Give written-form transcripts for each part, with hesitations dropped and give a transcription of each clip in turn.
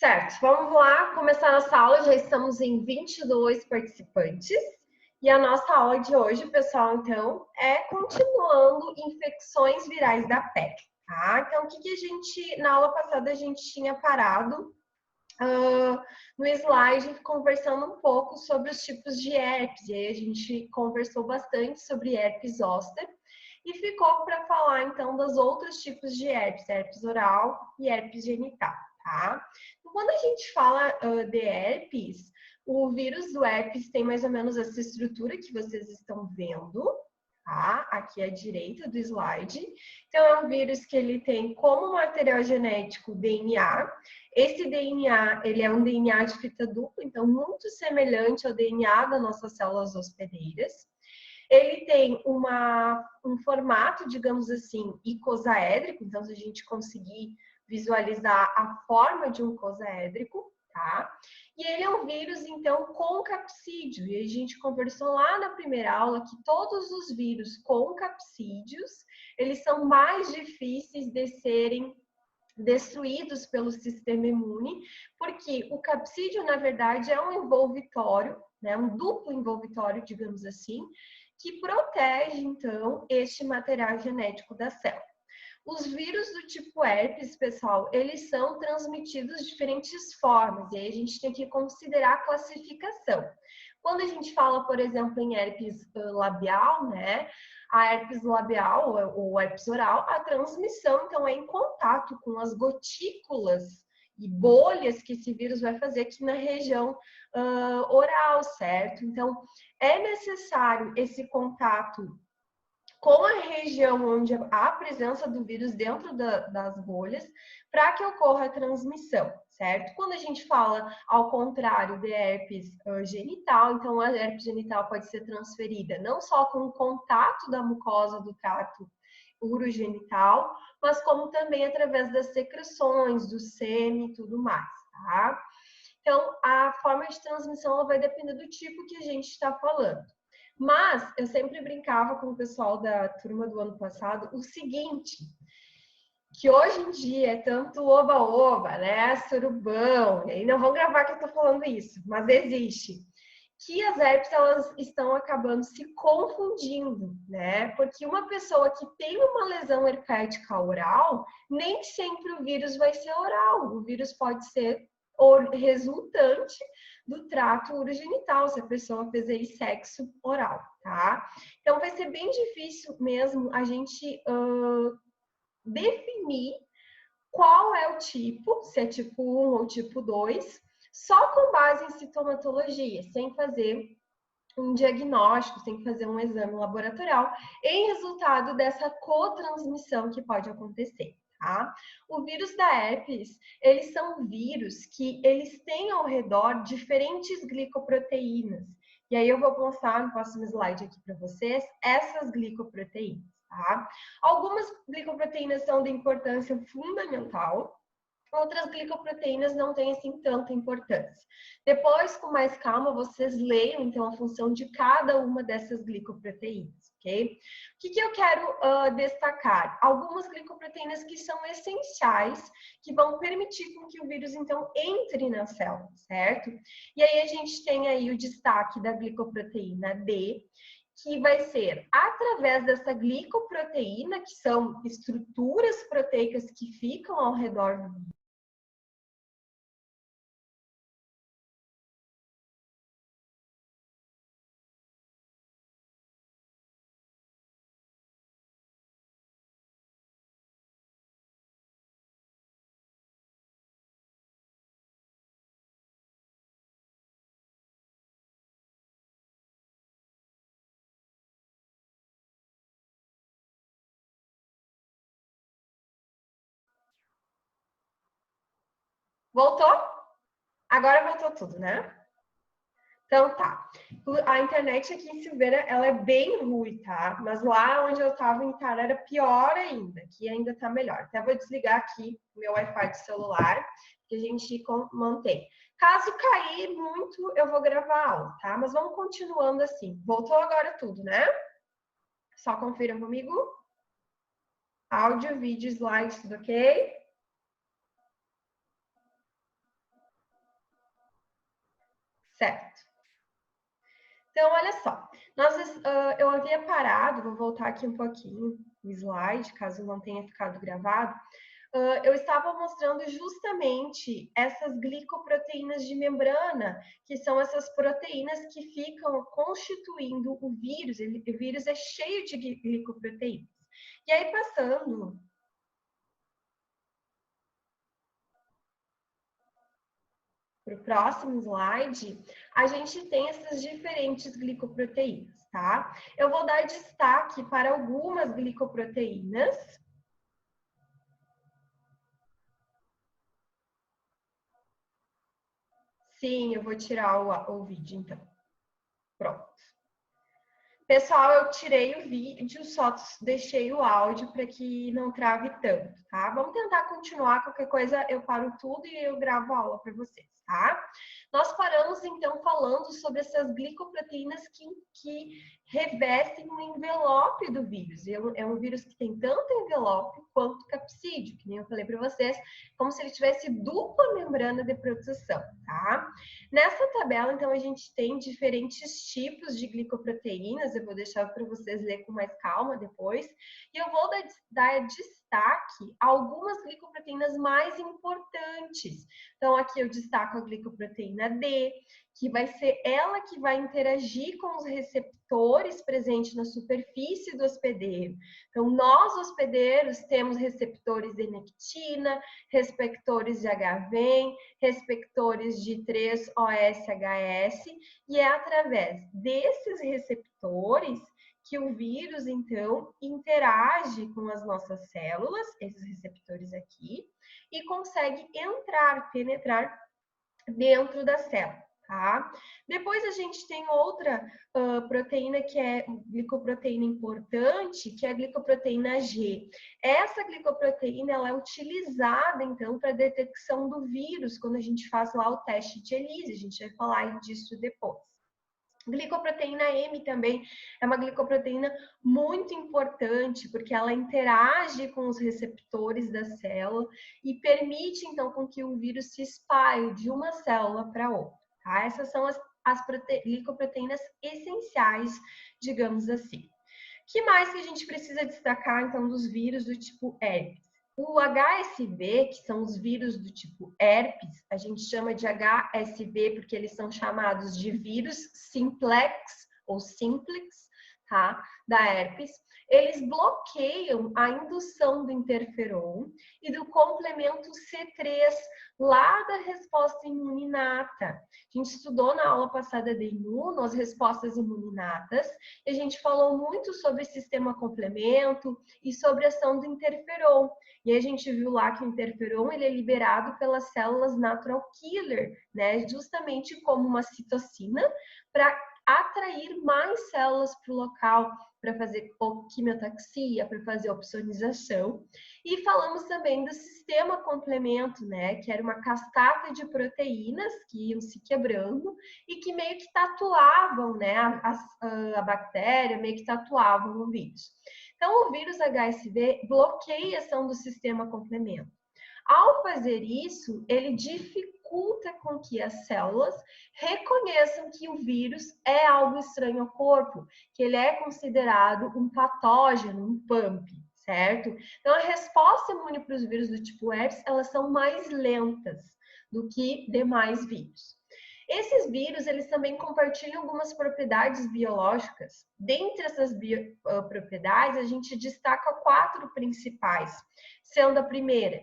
Certo, vamos lá começar nossa aula. Já estamos em 22 participantes. E a nossa aula de hoje, pessoal, então, é continuando infecções virais da pele, tá? Então, o que a gente, na aula passada, a gente tinha parado no slide conversando um pouco sobre os tipos de herpes. E aí a gente conversou bastante sobre herpes zoster e ficou para falar, então, dos outros tipos de herpes, herpes oral e herpes genital, tá? Então, quando a gente fala de herpes, o vírus do herpes tem mais ou menos essa estrutura que vocês estão vendo, tá? Aqui à direita do slide. Então, é um vírus que ele tem como material genético DNA. Esse DNA, ele é um DNA de fita dupla, então muito semelhante ao DNA das nossas células hospedeiras. Ele tem um formato, digamos assim, icosaédrico, então se a gente conseguir visualizar a forma de um icosaédrico, tá? E ele é um vírus, então, com capsídeo. E a gente conversou lá na primeira aula que todos os vírus com capsídeos, eles são mais difíceis de serem destruídos pelo sistema imune, porque o capsídeo, na verdade, é um envolvitório, né, um duplo envolvitório, digamos assim, que protege, então, este material genético da célula. Os vírus do tipo herpes, pessoal, eles são transmitidos de diferentes formas, e aí a gente tem que considerar a classificação. Quando a gente fala, por exemplo, em herpes labial, né? A herpes labial ou herpes oral, a transmissão, então, é em contato com as gotículas e bolhas que esse vírus vai fazer aqui na região oral, certo? Então, é necessário esse contato com a região onde há a presença do vírus dentro das bolhas, para que ocorra a transmissão, certo? Quando a gente fala ao contrário de herpes genital, então a herpes genital pode ser transferida não só com o contato da mucosa do trato urogenital, mas como também através das secreções, do sêmen e tudo mais, tá? Então, a forma de transmissão vai depender do tipo que a gente está falando. Mas eu sempre brincava com o pessoal da turma do ano passado o seguinte, que hoje em dia é tanto oba-oba, né, surubão, e não vão gravar que eu tô falando isso, mas existe, que as herpes elas estão acabando se confundindo, né, porque uma pessoa que tem uma lesão herpética oral, nem sempre o vírus vai ser oral, o vírus pode ser resultante do trato urogenital, se a pessoa fez aí sexo oral, tá? Então, vai ser bem difícil mesmo a gente definir qual é o tipo, se é tipo 1 ou tipo 2, só com base em sintomatologia, sem fazer um diagnóstico, sem fazer um exame laboratorial, em resultado dessa cotransmissão que pode acontecer. Tá? O vírus da herpes, eles são vírus que eles têm ao redor diferentes glicoproteínas. E aí eu vou mostrar no próximo slide aqui para vocês essas glicoproteínas, tá? Algumas glicoproteínas são de importância fundamental, outras glicoproteínas não têm assim tanta importância. Depois, com mais calma, vocês leiam então a função de cada uma dessas glicoproteínas, ok? O que eu quero destacar? Algumas glicoproteínas que são essenciais, que vão permitir com que o vírus então entre na célula, certo? E aí a gente tem aí o destaque da glicoproteína D, que vai ser através dessa glicoproteína, que são estruturas proteicas que ficam ao redor do vírus. Voltou? Agora voltou tudo, né? Então tá. A internet aqui em Silveira, ela é bem ruim, tá? Mas lá onde eu tava em Tara era pior ainda, que ainda tá melhor. Até vou desligar aqui o meu Wi-Fi do celular, que a gente mantém. Caso cair muito, eu vou gravar a aula, tá? Mas vamos continuando assim. Voltou agora tudo, né? Só confiram comigo. Áudio, vídeo, slides, tudo ok? certo? Então, olha só, eu havia parado, vou voltar aqui um pouquinho o slide, caso não tenha ficado gravado. Eu estava mostrando justamente essas glicoproteínas de membrana, que são essas proteínas que ficam constituindo o vírus. O vírus é cheio de glicoproteínas. E aí, passando para o próximo slide, a gente tem essas diferentes glicoproteínas, tá? Eu vou dar destaque para algumas glicoproteínas. Sim, eu vou tirar o vídeo, então. Pronto. Pessoal, eu tirei o vídeo, só deixei o áudio para que não trave tanto, tá? Vamos tentar continuar, qualquer coisa eu paro tudo e eu gravo a aula para vocês, tá? Nós paramos, então, falando sobre essas glicoproteínas que revestem o envelope do vírus. É um vírus que tem tanto envelope quanto capsídeo, que nem eu falei para vocês, como se ele tivesse dupla membrana de proteção, tá? Nessa tabela, então, a gente tem diferentes tipos de glicoproteínas. Eu vou deixar para vocês ler com mais calma depois. E eu vou dar destaque a algumas glicoproteínas mais importantes. Então, aqui eu destaco a glicoproteína D, que vai ser ela que vai interagir com os receptores presentes na superfície do hospedeiro. Então, nós, hospedeiros, temos receptores de nectina, receptores de H-VEM, receptores de 3-OS-HS, e é através desses receptores que o vírus, então, interage com as nossas células, esses receptores aqui, e consegue penetrar dentro da célula, tá? Depois a gente tem outra proteína que é glicoproteína importante, que é a glicoproteína G. Essa glicoproteína ela é utilizada, então, para a detecção do vírus, quando a gente faz lá o teste de ELISA, a gente vai falar disso depois. Glicoproteína M também é uma glicoproteína muito importante, porque ela interage com os receptores da célula e permite, então, com que o vírus se espalhe de uma célula para outra, tá? Essas são as glicoproteínas essenciais, digamos assim. O que mais que a gente precisa destacar, então, dos vírus do tipo herpes? O HSV, que são os vírus do tipo herpes, a gente chama de HSV porque eles são chamados de vírus simplex ou simplex, tá? Da herpes. Eles bloqueiam a indução do interferon e do complemento C3 lá da resposta imune inata. A gente estudou na aula passada de imuno as respostas imuninatas e a gente falou muito sobre sistema complemento e sobre a ação do interferon. E a gente viu lá que o interferon ele é liberado pelas células natural killer, né? Justamente como uma citocina para atrair mais células para o local, para fazer quimiotaxia, para fazer opsonização. E falamos também do sistema complemento, né? Que era uma cascata de proteínas que iam se quebrando e que meio que tatuavam, né? A bactéria, meio que tatuavam o vírus. Então, o vírus HSV bloqueia a ação do sistema complemento. Ao fazer isso, ele dificulta com que as células reconheçam que o vírus é algo estranho ao corpo, que ele é considerado um patógeno, um PAMP, certo? Então, a resposta imune para os vírus do tipo herpes, elas são mais lentas do que demais vírus. Esses vírus, eles também compartilham algumas propriedades biológicas. Dentre essas propriedades, a gente destaca 4 principais, sendo a primeira,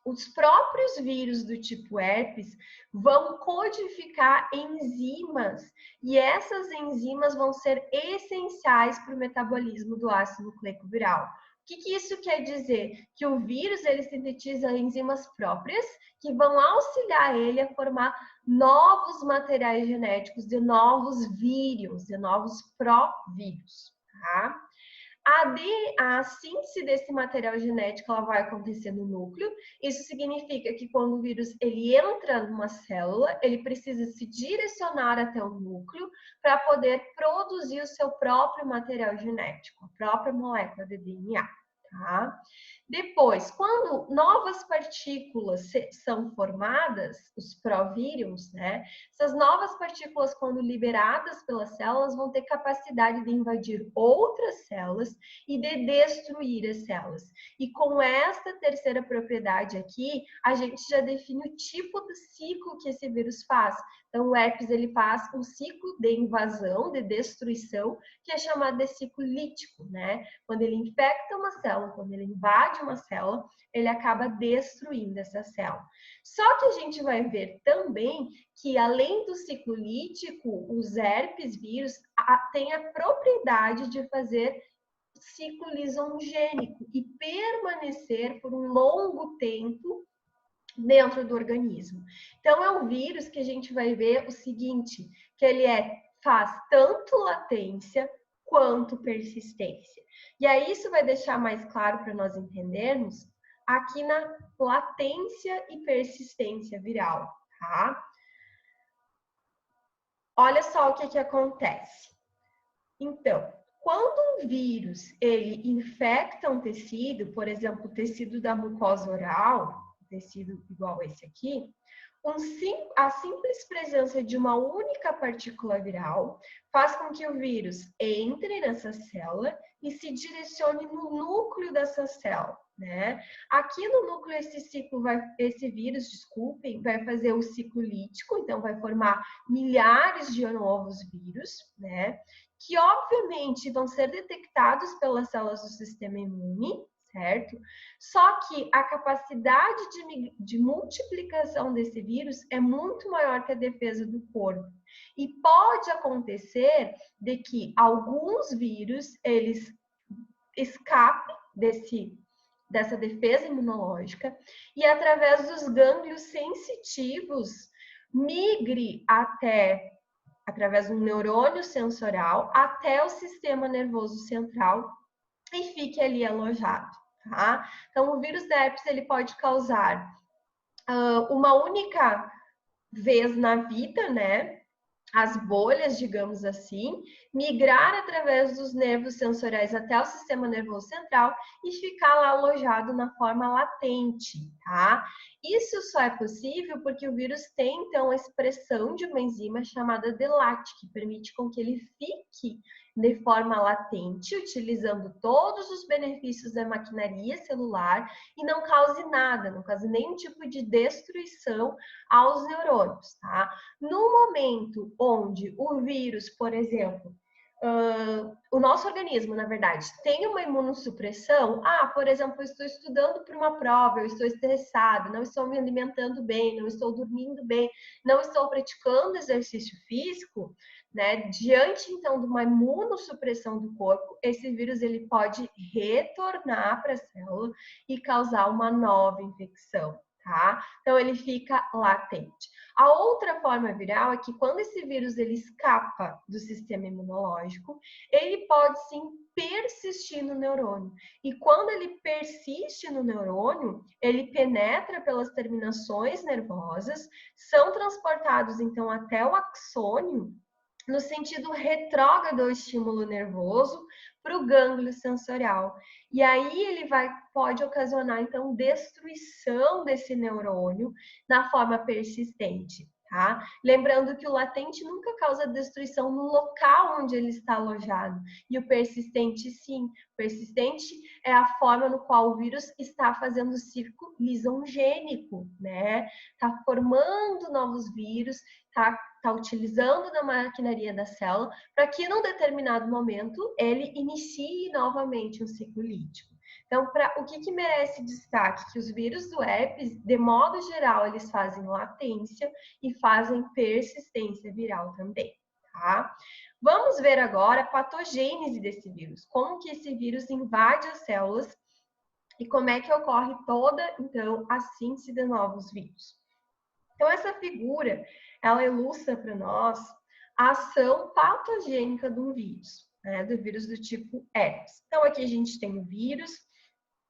os próprios vírus do tipo herpes vão codificar enzimas e essas enzimas vão ser essenciais para o metabolismo do ácido nucleico viral. O que isso quer dizer? Que o vírus ele sintetiza enzimas próprias que vão auxiliar ele a formar novos materiais genéticos de novos vírus, de novos provírus, tá? A síntese desse material genético ela vai acontecer no núcleo. Isso significa que quando o vírus ele entra numa célula, ele precisa se direcionar até o núcleo para poder produzir o seu próprio material genético, a própria molécula de DNA. tá? Depois, quando novas partículas são formadas, os provírus, né? Essas novas partículas, quando liberadas pelas células, vão ter capacidade de invadir outras células e de destruir as células. E com esta terceira propriedade aqui, a gente já define o tipo de ciclo que esse vírus faz. Então, o herpes, ele faz um ciclo de invasão, de destruição, que é chamado de ciclo lítico, né? Quando ele infecta uma célula, quando ele invade uma célula, ele acaba destruindo essa célula. Só que a gente vai ver também que, além do ciclo lítico, os herpes vírus têm a propriedade de fazer ciclo lisongênico e permanecer por um longo tempo dentro do organismo. Então, é um vírus que a gente vai ver o seguinte, que ele faz tanto latência quanto persistência. E aí isso vai deixar mais claro para nós entendermos aqui na latência e persistência viral, tá? Olha só o que acontece. Então, quando um vírus ele infecta um tecido, por exemplo, o tecido da mucosa oral, tecido igual esse aqui, a simples presença de uma única partícula viral faz com que o vírus entre nessa célula e se direcione no núcleo dessa célula, né? Aqui no núcleo esse vírus, vai fazer o ciclo lítico, então vai formar milhares de novos vírus, né? Que obviamente vão ser detectados pelas células do sistema imune, certo? Só que a capacidade de multiplicação desse vírus é muito maior que a defesa do corpo. E pode acontecer de que alguns vírus, eles escapem dessa defesa imunológica e através dos gânglios sensitivos migre através de um neurônio sensorial até o sistema nervoso central e fique ali alojado, tá? Então, o vírus da herpes, ele pode causar uma única vez na vida, né? As bolhas, digamos assim, migrar através dos nervos sensoriais até o sistema nervoso central e ficar lá alojado na forma latente, tá? Isso só é possível porque o vírus tem, então, a expressão de uma enzima chamada DLAT, que permite com que ele fique de forma latente, utilizando todos os benefícios da maquinaria celular e não cause nada, não cause nenhum tipo de destruição aos neurônios, tá? No momento onde o vírus, por exemplo, o nosso organismo, na verdade, tem uma imunossupressão, por exemplo, eu estou estudando para uma prova, eu estou estressado, não estou me alimentando bem, não estou dormindo bem, não estou praticando exercício físico, né? Diante, então, de uma imunossupressão do corpo, esse vírus ele pode retornar para a célula e causar uma nova infecção, tá? Então, ele fica latente. A outra forma viral é que quando esse vírus ele escapa do sistema imunológico, ele pode sim persistir no neurônio. E quando ele persiste no neurônio, ele penetra pelas terminações nervosas, são transportados então até o axônio, no sentido retrógrado do estímulo nervoso para o gânglio sensorial. E aí ele pode ocasionar, então, destruição desse neurônio na forma persistente, tá? Lembrando que o latente nunca causa destruição no local onde ele está alojado. E o persistente, sim. O persistente é a forma no qual o vírus está fazendo o ciclo lisongênico, né? Está formando novos vírus, está utilizando da maquinaria da célula para que, num determinado momento, ele inicie novamente um ciclo lítico. Então, o que merece destaque? Que os vírus do herpes, de modo geral, eles fazem latência e fazem persistência viral também, tá? Vamos ver agora a patogênese desse vírus. Como que esse vírus invade as células e como é que ocorre toda, então, a síntese de novos vírus. Então, essa figura, ela ilustra para nós a ação patogênica de um vírus, né, do vírus do tipo herpes. Então, aqui a gente tem o vírus.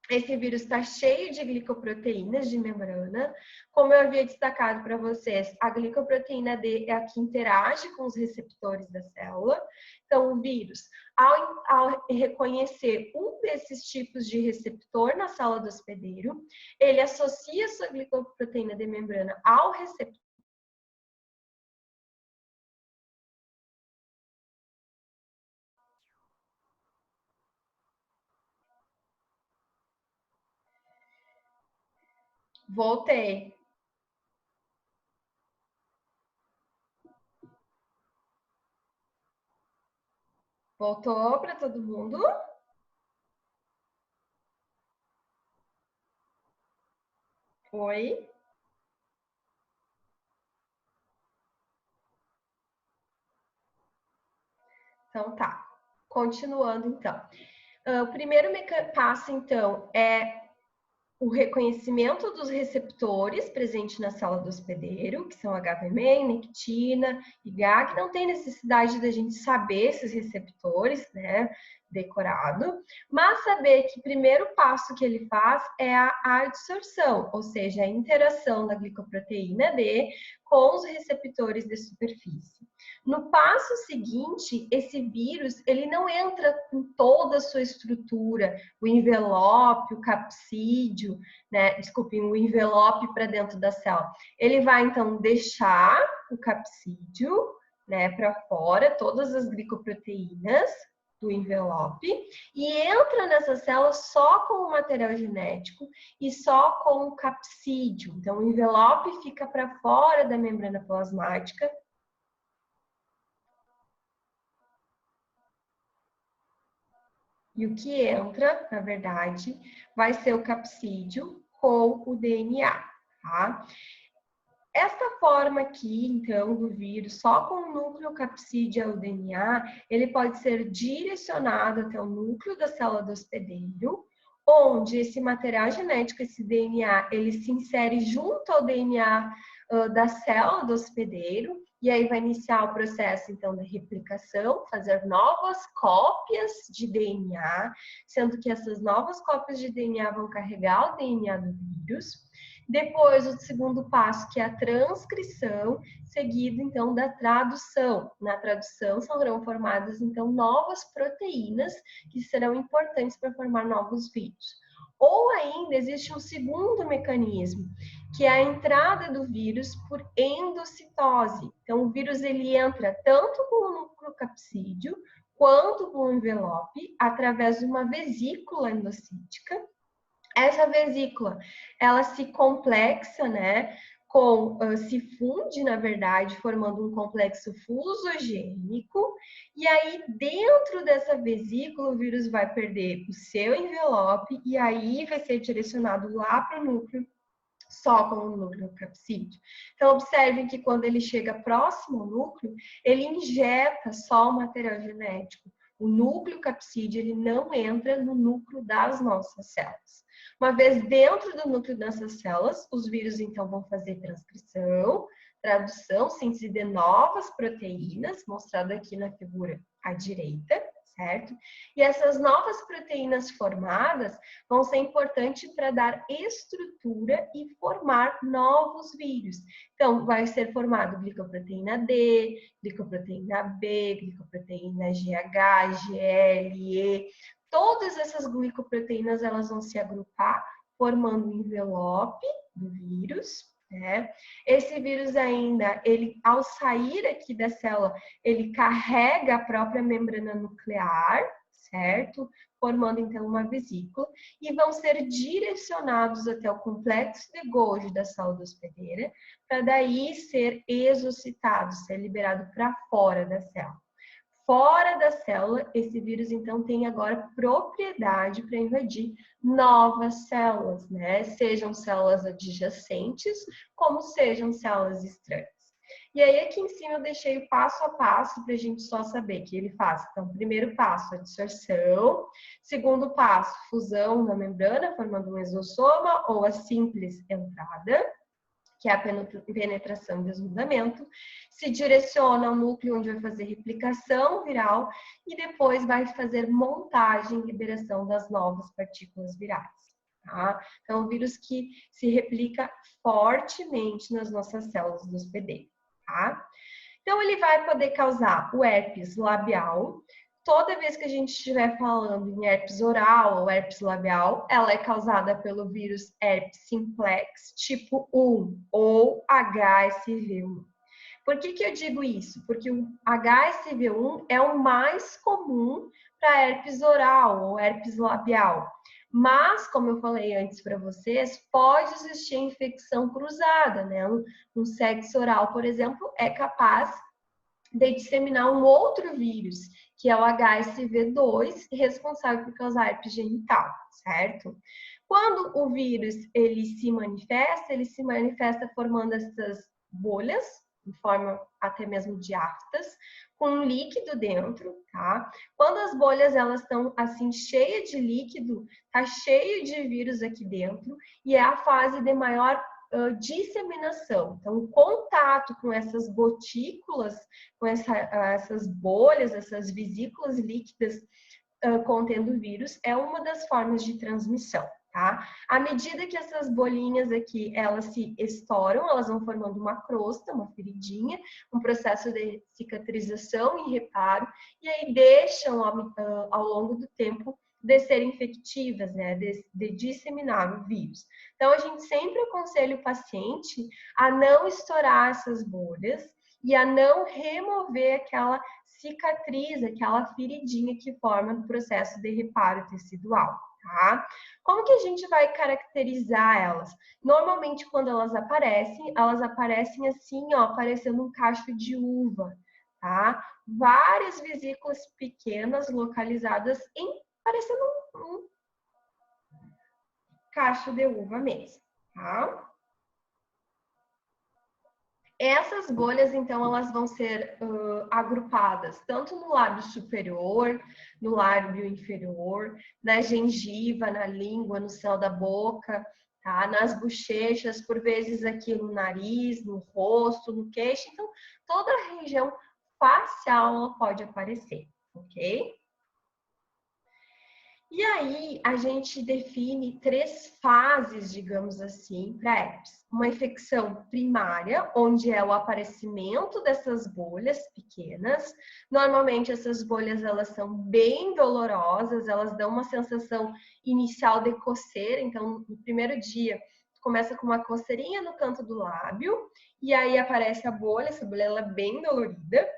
Esse vírus está cheio de glicoproteínas de membrana. Como eu havia destacado para vocês, a glicoproteína D é a que interage com os receptores da célula. Então, o vírus, ao reconhecer um desses tipos de receptor na célula do hospedeiro, ele associa a sua glicoproteína de membrana ao receptor. Voltei. Voltou para todo mundo? Oi? Então tá. Continuando então. O primeiro passo então é o reconhecimento dos receptores presentes na célula do hospedeiro, que são HVM, nectina e GAG. Não tem necessidade da gente saber esses receptores, né, decorado, mas saber que o primeiro passo que ele faz é a adsorção, ou seja, a interação da glicoproteína D com os receptores de superfície. No passo seguinte, esse vírus, ele não entra com toda a sua estrutura, o envelope, o capsídio, né? Desculpem, o envelope para dentro da célula. Ele vai, então, deixar o capsídio, né, para fora, todas as glicoproteínas do envelope, e entra nessa célula só com o material genético e só com o capsídio. Então, o envelope fica para fora da membrana plasmática. E o que entra, na verdade, vai ser o capsídio com o DNA, tá? Esta forma aqui, então, do vírus, só com o núcleo capsídeo ao DNA, ele pode ser direcionado até o núcleo da célula do hospedeiro, onde esse material genético, esse DNA, ele se insere junto ao DNA da célula do hospedeiro, e aí vai iniciar o processo, então, de replicação, fazer novas cópias de DNA, sendo que essas novas cópias de DNA vão carregar o DNA do vírus. Depois, o segundo passo, que é a transcrição, seguido, então, da tradução. Na tradução, serão formadas, então, novas proteínas que serão importantes para formar novos vírus. Ou ainda, existe um segundo mecanismo, que é a entrada do vírus por endocitose. Então, o vírus, ele entra tanto com o núcleo capsídeo, quanto com o envelope, através de uma vesícula endocítica. Essa vesícula, ela se complexa, né, se funde, na verdade, formando um complexo fusogênico, e aí dentro dessa vesícula o vírus vai perder o seu envelope e aí vai ser direcionado lá para o núcleo, só com o núcleo capsídeo. Então, observem que quando ele chega próximo ao núcleo, ele injeta só o material genético. O núcleo capsídeo, ele não entra no núcleo das nossas células. Uma vez dentro do núcleo dessas células, os vírus, então, vão fazer transcrição, tradução, síntese de novas proteínas, mostrado aqui na figura à direita, certo? E essas novas proteínas formadas vão ser importantes para dar estrutura e formar novos vírus. Então, vai ser formado glicoproteína D, glicoproteína B, glicoproteína GH, GL, E. Todas essas glicoproteínas, elas vão se agrupar, formando o envelope do vírus, né? Esse vírus ainda, ele, ao sair aqui da célula, ele carrega a própria membrana nuclear, certo? Formando, então, uma vesícula, e vão ser direcionados até o complexo de Golgi da célula hospedeira, para daí ser exocitado, ser liberado para fora da célula. Fora da célula, esse vírus, então, tem agora propriedade para invadir novas células, né? Sejam células adjacentes, como sejam células estranhas. E aí, aqui em cima, eu deixei o passo a passo para a gente só saber que ele faz. Então, primeiro passo, adsorção. Segundo passo, fusão na membrana, formando um exossoma ou a simples entrada, que é a penetração e desnudamento, se direciona ao núcleo onde vai fazer replicação viral e depois vai fazer montagem e liberação das novas partículas virais. Tá? Então, é um vírus que se replica fortemente nas nossas células do hospedeiro. Tá? Então, ele vai poder causar o herpes labial. Toda vez que a gente estiver falando em herpes oral ou herpes labial, ela é causada pelo vírus herpes simplex tipo 1 ou HSV1. Por que eu digo isso? Porque o HSV1 é o mais comum para herpes oral ou herpes labial. Mas, como eu falei antes para vocês, pode existir infecção cruzada, né? Um sexo oral, por exemplo, é capaz de disseminar um outro vírus, que é o HSV2, responsável por causar herpes genital, certo? Quando o vírus ele se manifesta formando essas bolhas, em forma até mesmo de aftas, com um líquido dentro, tá? Quando as bolhas elas estão assim cheias de líquido, tá cheio de vírus aqui dentro e é a fase de maior disseminação. Então, o contato com essas gotículas, com essas bolhas, essas vesículas líquidas contendo vírus, é uma das formas de transmissão. Tá? À medida que essas bolinhas aqui, elas se estouram, elas vão formando uma crosta, uma feridinha, um processo de cicatrização e reparo, e aí deixam ao longo do tempo de serem infectivas, né, de disseminar o vírus. Então, a gente sempre aconselha o paciente a não estourar essas bolhas e a não remover aquela cicatriz, aquela feridinha que forma no processo de reparo tecidual, tá? Como que a gente vai caracterizar elas? Normalmente, quando elas aparecem assim, ó, parecendo um cacho de uva, tá? Várias vesículas pequenas localizadas parecendo um cacho de uva mesmo, tá? Essas bolhas, então, elas vão ser agrupadas tanto no lábio superior, no lábio inferior, na gengiva, na língua, no céu da boca, tá? Nas bochechas, por vezes aqui no nariz, no rosto, no queixo. Então, toda a região facial ela pode aparecer, ok? E aí, a gente define 3 fases, digamos assim, para herpes. Uma infecção primária, onde é o aparecimento dessas bolhas pequenas. Normalmente, essas bolhas, elas são bem dolorosas, elas dão uma sensação inicial de coceira. Então, no primeiro dia, começa com uma coceirinha no canto do lábio, e aí aparece a bolha, essa bolha ela é bem dolorida.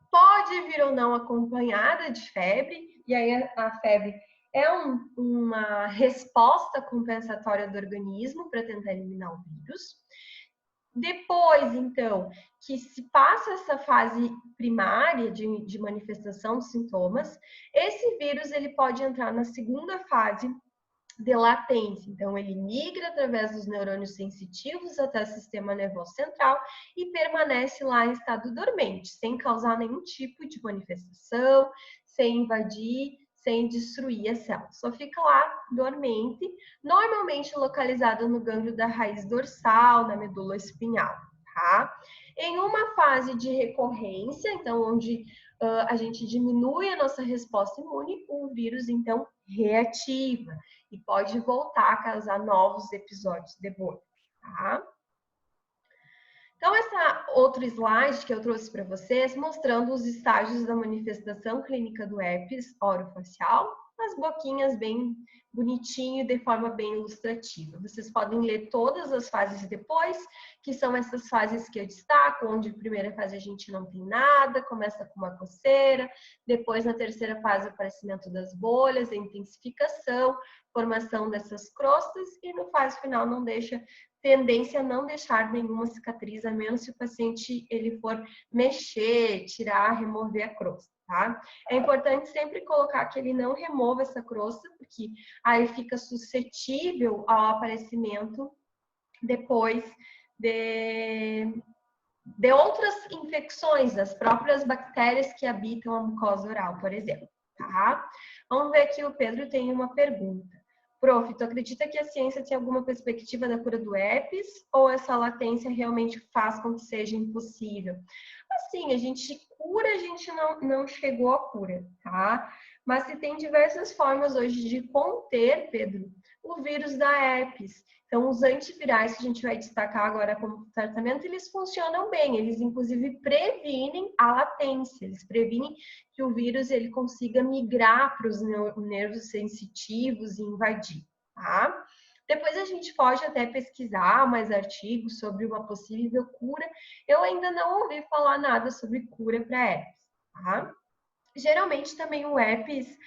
Pode vir ou não acompanhada de febre, e aí a febre é uma resposta compensatória do organismo para tentar eliminar o vírus. Depois, então, que se passa essa fase primária de manifestação de sintomas, esse vírus ele pode entrar na segunda fase de latência. Então, ele migra através dos neurônios sensitivos até o sistema nervoso central e permanece lá em estado dormente, sem causar nenhum tipo de manifestação, sem invadir, sem destruir a célula. Só fica lá dormente, normalmente localizado no gânglio da raiz dorsal, na medula espinhal, tá? Em uma fase de recorrência, então, onde a gente diminui a nossa resposta imune, o vírus, então, reativa e pode voltar a causar novos episódios de bolha, tá? Então, esse outro slide que eu trouxe para vocês, mostrando os estágios da manifestação clínica do herpes orofacial, as boquinhas bem bonitinho, de forma bem ilustrativa. Vocês podem ler todas as fases depois, que são essas fases que eu destaco, onde na primeira fase a gente não tem nada, começa com uma coceira, depois na terceira fase o aparecimento das bolhas, a intensificação, formação dessas crostas e no fase final não deixa tendência a não deixar nenhuma cicatriz, a menos se o paciente ele for mexer, tirar, remover a crosta, tá? É importante sempre colocar que ele não remova essa crosta, porque aí fica suscetível ao aparecimento depois de outras infecções, das próprias bactérias que habitam a mucosa oral, por exemplo, tá? Vamos ver aqui, o Pedro tem uma pergunta. Prof, tu acredita que a ciência tem alguma perspectiva da cura do herpes ou essa latência realmente faz com que seja impossível? Assim, a gente não chegou à cura, tá? Mas se tem diversas formas hoje de conter, Pedro, o vírus da herpes. Então, os antivirais que a gente vai destacar agora como tratamento, eles funcionam bem, eles inclusive previnem a latência, eles previnem que o vírus ele consiga migrar para os nervos sensitivos e invadir, tá? Depois a gente pode até pesquisar mais artigos sobre uma possível cura. Eu ainda não ouvi falar nada sobre cura para herpes, tá? Geralmente também o herpes,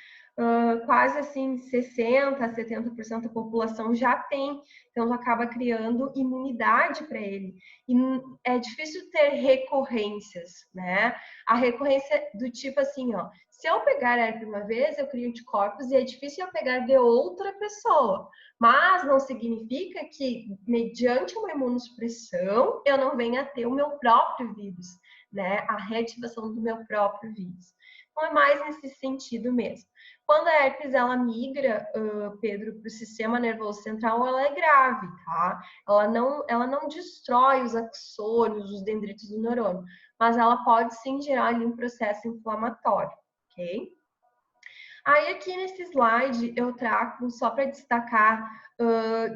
quase assim 60% a 70% da população já tem, então acaba criando imunidade para ele. E é difícil ter recorrências, né? A recorrência do tipo assim, ó, se eu pegar herpes uma vez, eu crio anticorpos e é difícil eu pegar de outra pessoa. Mas não significa que, mediante uma imunossupressão, eu não venha a ter o meu próprio vírus, né? A reativação do meu próprio vírus. Então, é mais nesse sentido mesmo. Quando a herpes ela migra, Pedro, para o sistema nervoso central, ela é grave, tá? Ela não destrói os axônios, os dendritos do neurônio, mas ela pode sim gerar ali um processo inflamatório, ok? Aí aqui nesse slide eu trago só para destacar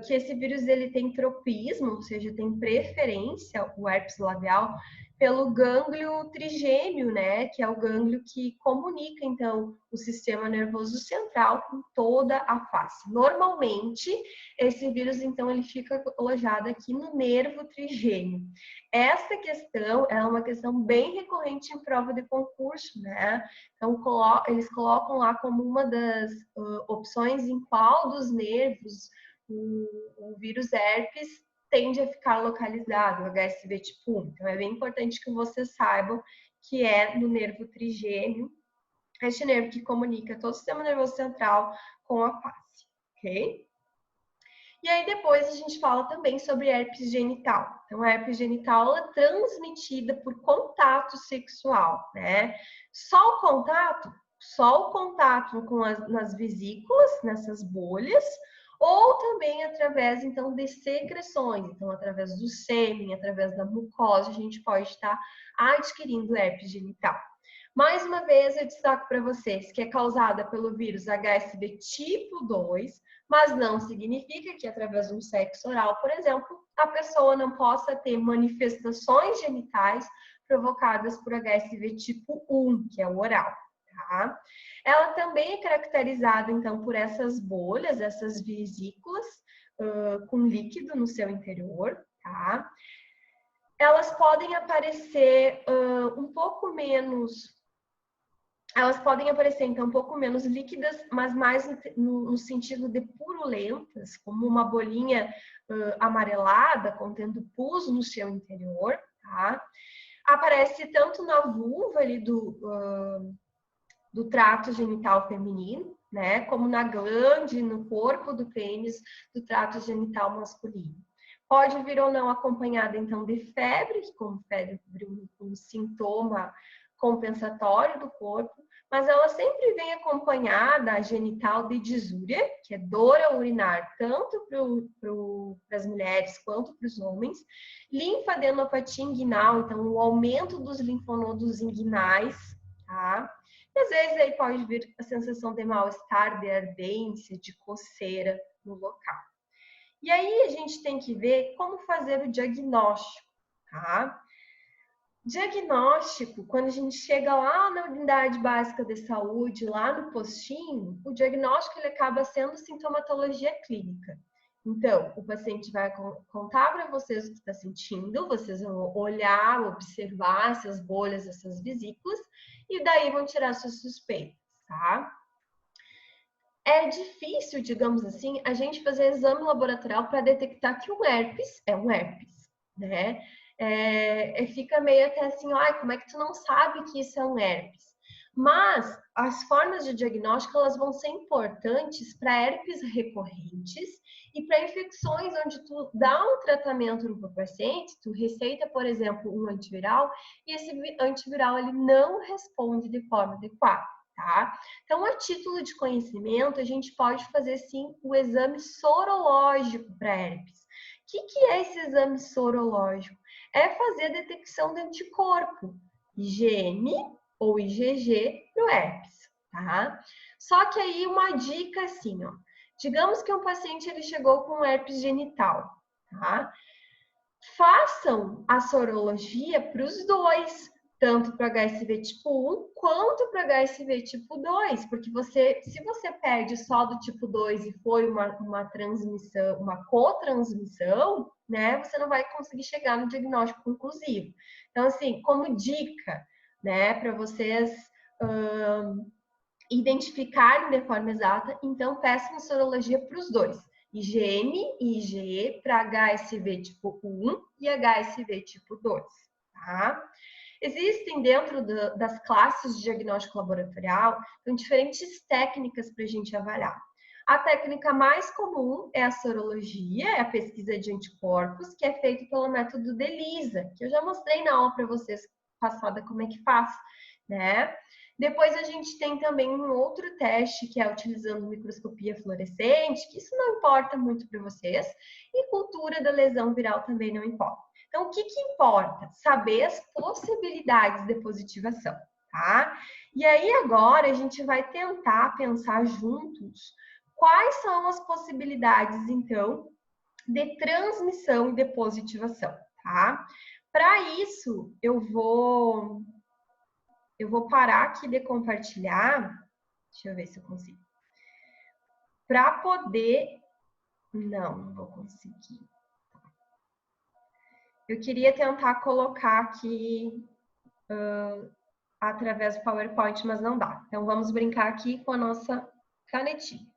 que esse vírus ele tem tropismo, ou seja, tem preferência, o herpes labial, pelo gânglio trigêmeo, né? Que é o gânglio que comunica, então, o sistema nervoso central com toda a face. Normalmente, esse vírus, então, ele fica alojado aqui no nervo trigêmeo. Essa questão é uma questão bem recorrente em prova de concurso, né? Então, eles colocam lá como uma das opções em qual dos nervos o vírus herpes tende a ficar localizado, o HSV tipo 1. Então, é bem importante que vocês saibam que é no nervo trigêmeo, este nervo que comunica todo o sistema nervoso central com a face, ok? E aí depois a gente fala também sobre herpes genital. Então, a herpes genital é transmitida por contato sexual, né? Só o contato com nas vesículas, nessas bolhas, ou também através, então, de secreções. Então, através do sêmen, através da mucosa, a gente pode estar adquirindo herpes genital. Mais uma vez, eu destaco para vocês que é causada pelo vírus HSV tipo 2, mas não significa que através de um sexo oral, por exemplo, a pessoa não possa ter manifestações genitais provocadas por HSV tipo 1, que é o oral, tá? Ela também é caracterizada, então, por essas bolhas, essas vesículas com líquido no seu interior, tá? Elas podem aparecer um pouco menos... Elas podem aparecer, então, um pouco menos líquidas, mas mais no sentido de purulentas, como uma bolinha amarelada, contendo pus no seu interior, tá? Aparece tanto na vulva ali do trato genital feminino, né? Como na glande, no corpo do pênis, do trato genital masculino. Pode vir ou não acompanhada, então, de febre, como febre, um sintoma compensatório do corpo, mas ela sempre vem acompanhada, a genital, de disúria, que é dor ao urinar, tanto para as mulheres quanto para os homens, linfadenopatia inguinal, então o aumento dos linfonodos inguinais, tá? E às vezes aí pode vir a sensação de mal-estar, de ardência, de coceira no local. E aí a gente tem que ver como fazer o diagnóstico, tá? Diagnóstico, quando a gente chega lá na unidade básica de saúde, lá no postinho, o diagnóstico ele acaba sendo sintomatologia clínica. Então, o paciente vai contar para vocês o que está sentindo, vocês vão olhar, observar essas bolhas, essas vesículas, e daí vão tirar suas suspeitas, tá? É difícil, digamos assim, a gente fazer exame laboratorial para detectar que um herpes é um herpes, né? Fica meio até assim, ai, como é que tu não sabe que isso é um herpes? Mas as formas de diagnóstico elas vão ser importantes para herpes recorrentes e para infecções onde tu dá um tratamento no paciente, tu receita, por exemplo, um antiviral e esse antiviral ele não responde de forma adequada, tá? Então, a título de conhecimento, a gente pode fazer sim o exame sorológico para herpes. O que é esse exame sorológico? É fazer a detecção de anticorpo, IgM ou IgG para o herpes, tá? Só que aí uma dica assim, ó. Digamos que um paciente ele chegou com herpes genital, tá? Façam a sorologia para os dois, tanto para HSV tipo 1 quanto para HSV tipo 2, porque se você perde só do tipo 2 e foi uma transmissão, uma cotransmissão, né, você não vai conseguir chegar no diagnóstico conclusivo. Então, assim, como dica, né, para vocês identificarem de forma exata, então peçam sorologia para os dois. IgM e IgE para HSV tipo 1 e HSV tipo 2, tá? Existem dentro das classes de diagnóstico laboratorial diferentes técnicas para a gente avaliar. A técnica mais comum é a sorologia, é a pesquisa de anticorpos, que é feita pelo método de ELISA, que eu já mostrei na aula para vocês passada como é que faz, né? Depois a gente tem também um outro teste, que é utilizando microscopia fluorescente, que isso não importa muito para vocês, e cultura da lesão viral também não importa. Então, o que importa? Saber as possibilidades de positivação, tá? E aí, agora, a gente vai tentar pensar juntos quais são as possibilidades, então, de transmissão e de positivação, tá? Para isso, eu vou parar aqui de compartilhar. Deixa eu ver se eu consigo. Para poder... Não vou conseguir. Eu queria tentar colocar aqui através do PowerPoint, mas não dá. Então, vamos brincar aqui com a nossa canetinha.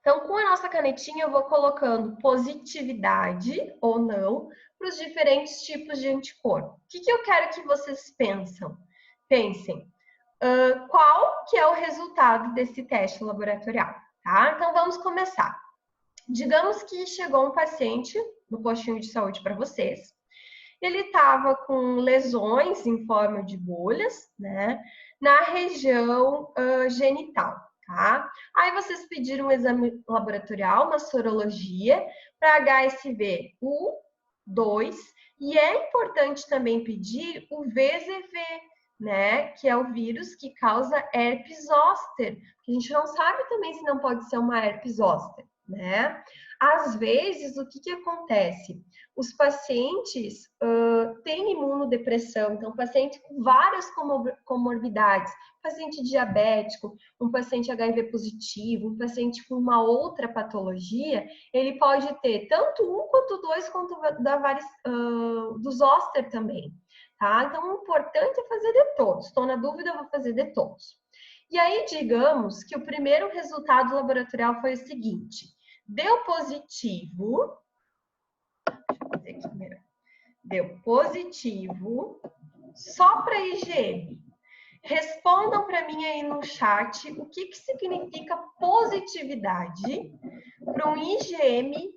Então, com a nossa canetinha, eu vou colocando positividade ou não para os diferentes tipos de anticorpo. O que eu quero que vocês pensem? Qual que é o resultado desse teste laboratorial, tá? Então, vamos começar. Digamos que chegou um paciente no postinho de saúde para vocês. Ele estava com lesões em forma de bolhas, né, na região genital, tá? Aí vocês pediram um exame laboratorial, uma sorologia para HSV1, 2, e é importante também pedir o VZV, né, que é o vírus que causa herpes zoster. A gente não sabe também se não pode ser uma herpes zoster, né? Às vezes, o que acontece? Os pacientes têm imunodepressão, então, paciente com várias comorbidades, paciente diabético, um paciente HIV positivo, um paciente com uma outra patologia, ele pode ter tanto um quanto dois, quanto do zoster também, tá? Então, o importante é fazer de todos. Estou na dúvida, eu vou fazer de todos. E aí, digamos que o primeiro resultado laboratorial foi o seguinte: deu positivo, deixa eu fazer aqui melhor. Deu positivo só para IgM. Respondam para mim aí no chat o que significa positividade para um IgM,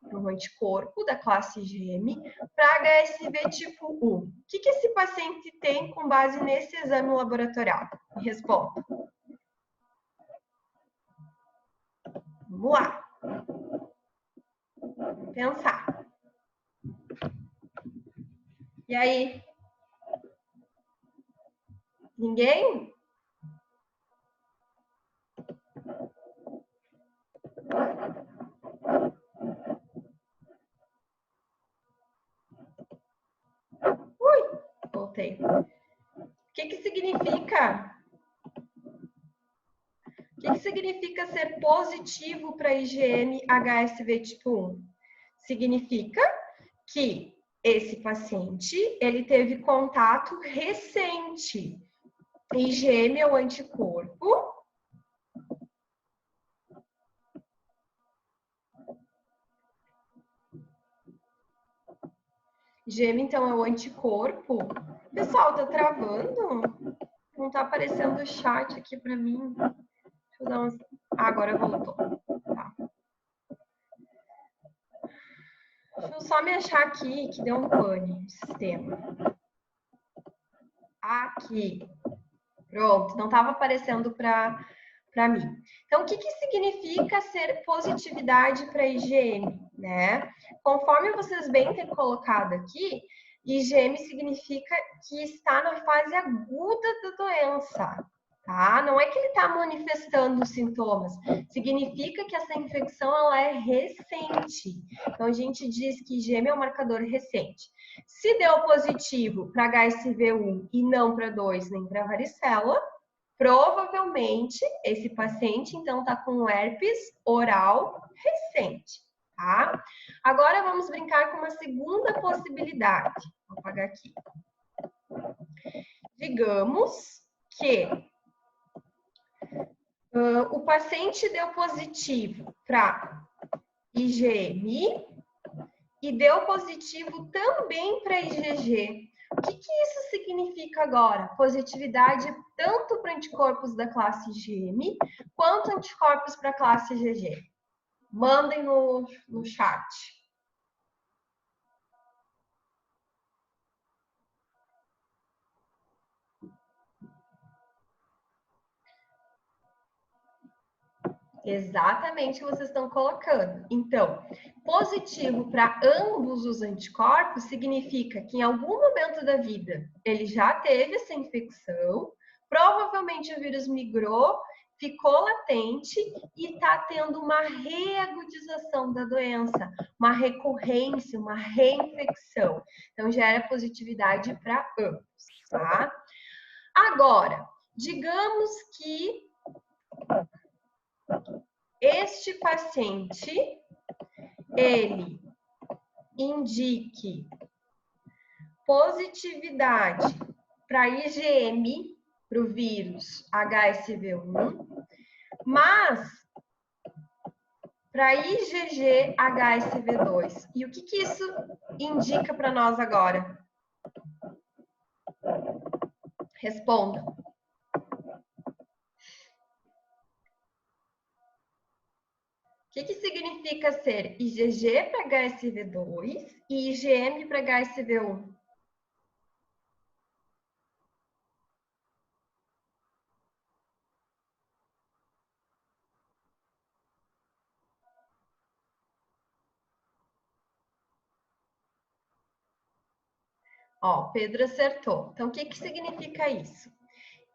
para um anticorpo da classe IgM, para HSV tipo 1. O que esse paciente tem com base nesse exame laboratorial? Me responda. Vamos lá. Pensar. E aí? Ninguém? Ui, voltei. O que significa? O que significa ser positivo para IgM HSV tipo 1? Significa que esse paciente, ele teve contato recente. IgM é o anticorpo. IgM, então, é o anticorpo. Pessoal, tá travando? Não tá aparecendo o chat aqui para mim. Deixa eu dar umas... agora voltou. Tá. Deixa eu só me achar aqui, que deu um pane no sistema. Aqui. Pronto, não estava aparecendo para mim. Então, o que significa ser positividade para IgM, né? Conforme vocês bem têm colocado aqui, IgM significa que está na fase aguda da doença, tá? Não é que ele está manifestando sintomas, significa que essa infecção ela é recente. Então, a gente diz que IgM é um marcador recente. Se deu positivo para HSV1 e não para 2 nem para varicela, provavelmente esse paciente, então, está com herpes oral recente, tá? Agora, vamos brincar com uma segunda possibilidade. Vou apagar aqui. Digamos que o paciente deu positivo para IgM e deu positivo também para IgG. O que isso significa agora? Positividade tanto para anticorpos da classe IgM quanto anticorpos para a classe IgG. Mandem no chat. Exatamente o que vocês estão colocando. Então, positivo para ambos os anticorpos significa que em algum momento da vida ele já teve essa infecção, provavelmente o vírus migrou, ficou latente e está tendo uma reagudização da doença, uma recorrência, uma reinfecção. Então, gera positividade para ambos, tá? Agora, digamos que este paciente, ele indique positividade para IgM, para o vírus HSV1, mas para IgG HSV2. E o que isso indica para nós agora? Respondam. O que significa ser IgG para HSV2 e IgM para HSV1? Ó, Pedro acertou. Então, o que significa isso?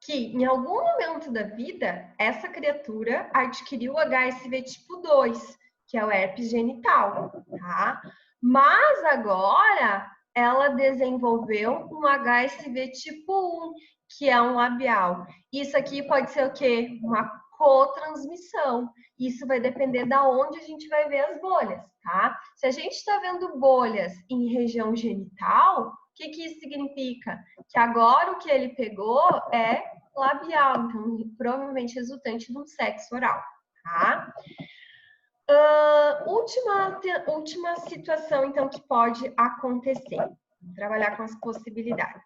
Que em algum momento da vida, essa criatura adquiriu HSV tipo 2, que é o herpes genital, tá? Mas agora ela desenvolveu um HSV tipo 1, que é um labial. Isso aqui pode ser o quê? Uma cotransmissão. Isso vai depender da onde a gente vai ver as bolhas, tá? Se a gente está vendo bolhas em região genital, o que isso significa? Que agora o que ele pegou é labial, então provavelmente resultante de um sexo oral, tá? Última situação, então, que pode acontecer. Vamos trabalhar com as possibilidades.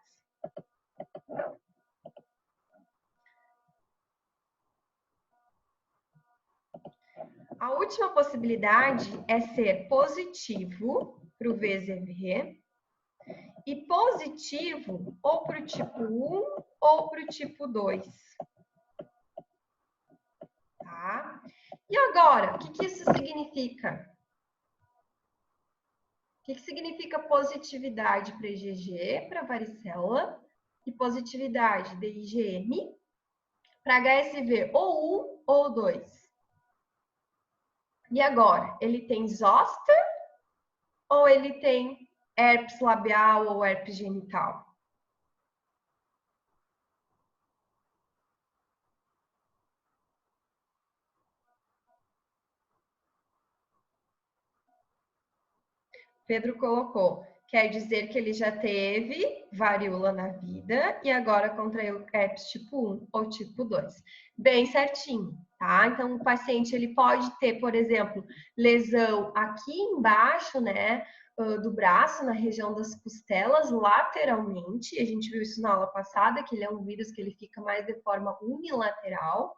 A última possibilidade é ser positivo para o VZV e positivo ou para o tipo 1 ou para o tipo 2. Tá? E agora, o que isso significa? O que significa positividade para IgG, para varicela, e positividade de IgM para HSV ou 1 ou 2? E agora, ele tem zoster ou ele tem herpes labial ou herpes genital? Pedro colocou, quer dizer que ele já teve varíola na vida e agora contraiu herpes tipo 1 ou tipo 2. Bem certinho, tá? Então, o paciente, ele pode ter, por exemplo, lesão aqui embaixo, né, do braço, na região das costelas, lateralmente. A gente viu isso na aula passada, que ele é um vírus que ele fica mais de forma unilateral.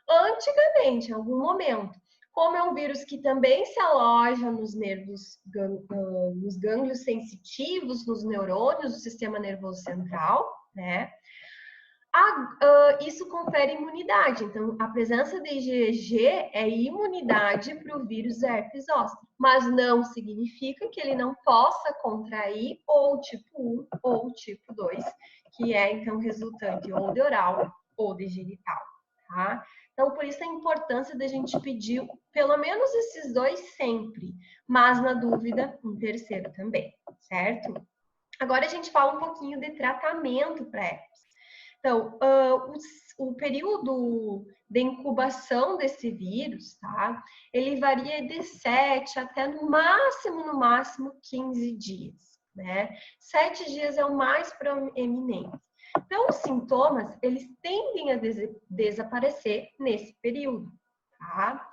Antigamente, em algum momento, como é um vírus que também se aloja nos nervos, nos gânglios sensitivos, nos neurônios do sistema nervoso central, né? Isso confere imunidade. Então, a presença de IgG é imunidade para o vírus herpes zoster, mas não significa que ele não possa contrair ou tipo 1 ou tipo 2, que é, então, resultante ou de oral ou de genital, tá? Então, por isso a importância da gente pedir pelo menos esses 2 sempre, mas na dúvida, um terceiro também, certo? Agora a gente fala um pouquinho de tratamento para herpes. Então, o período de incubação desse vírus, tá? Ele varia de 7 até no máximo 15 dias, né? 7 dias é o mais proeminente. Então, os sintomas, eles tendem a desaparecer nesse período, tá?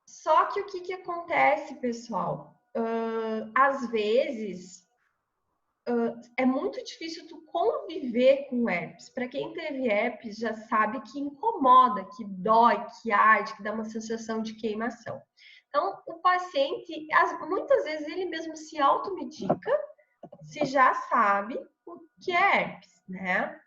Só que o que acontece, pessoal? Às vezes, é muito difícil tu conviver com herpes. Para quem teve herpes, já sabe que incomoda, que dói, que arde, que dá uma sensação de queimação. Então, o paciente, muitas vezes, ele mesmo se automedica, se já sabe o que é herpes, né?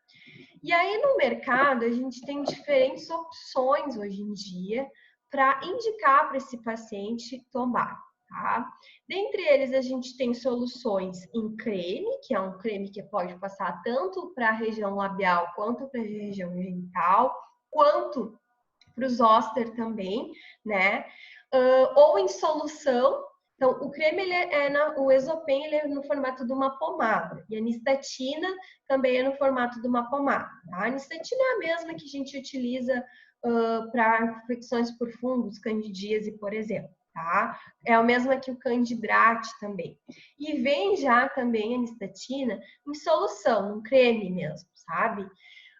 E aí, no mercado, a gente tem diferentes opções hoje em dia para indicar para esse paciente tomar, tá? Dentre eles, a gente tem soluções em creme, que é um creme que pode passar tanto para a região labial, quanto para a região genital, quanto para os zoster também, né? Ou em solução. Então, o creme, o Exopen, ele é no formato de uma pomada. E a nistatina também é no formato de uma pomada. Tá? A nistatina é a mesma que a gente utiliza para infecções por fungos, candidíase, por exemplo. Tá? É a mesma que o candidrate também. E vem já também a nistatina em solução, um creme mesmo, sabe?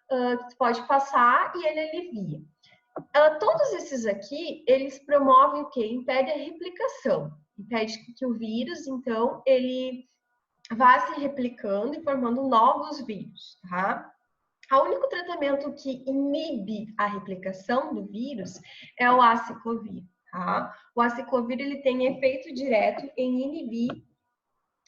Que tu pode passar e ele alivia. Todos esses aqui, eles promovem o quê? Impede a replicação. Impede que o vírus, então, ele vá se replicando e formando novos vírus, tá? O único tratamento que inibe a replicação do vírus é o aciclovir, tá? O aciclovir, ele tem efeito direto em inibir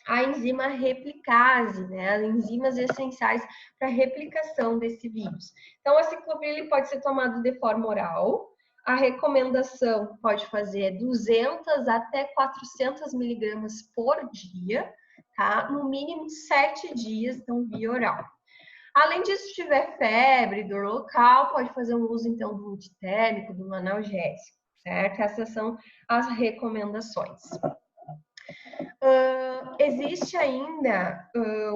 a enzima replicase, né? As enzimas essenciais para a replicação desse vírus. Então, o aciclovir, ele pode ser tomado de forma oral. A recomendação pode fazer 200 até 400 miligramas por dia, tá? No mínimo 7 dias, então, via oral. Além disso, se tiver febre, dor local, pode fazer um uso, então, do antitérmico, do analgésico, certo? Essas são as recomendações. Existe ainda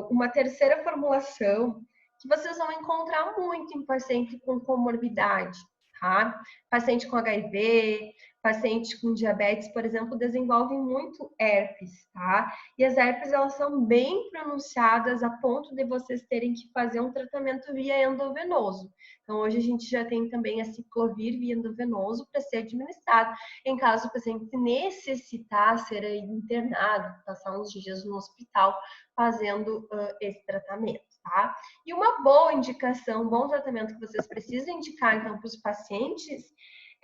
uma terceira formulação que vocês vão encontrar muito em paciente com comorbidade, tá? Paciente com HIV, paciente com diabetes, por exemplo, desenvolvem muito herpes, tá? E as herpes, elas são bem pronunciadas a ponto de vocês terem que fazer um tratamento via endovenoso. Então, hoje a gente já tem também a ciclovir via endovenoso para ser administrado em caso o paciente necessitar ser internado, passar uns dias no hospital fazendo esse tratamento, tá? E uma boa indicação, um bom tratamento que vocês precisam indicar, então, para os pacientes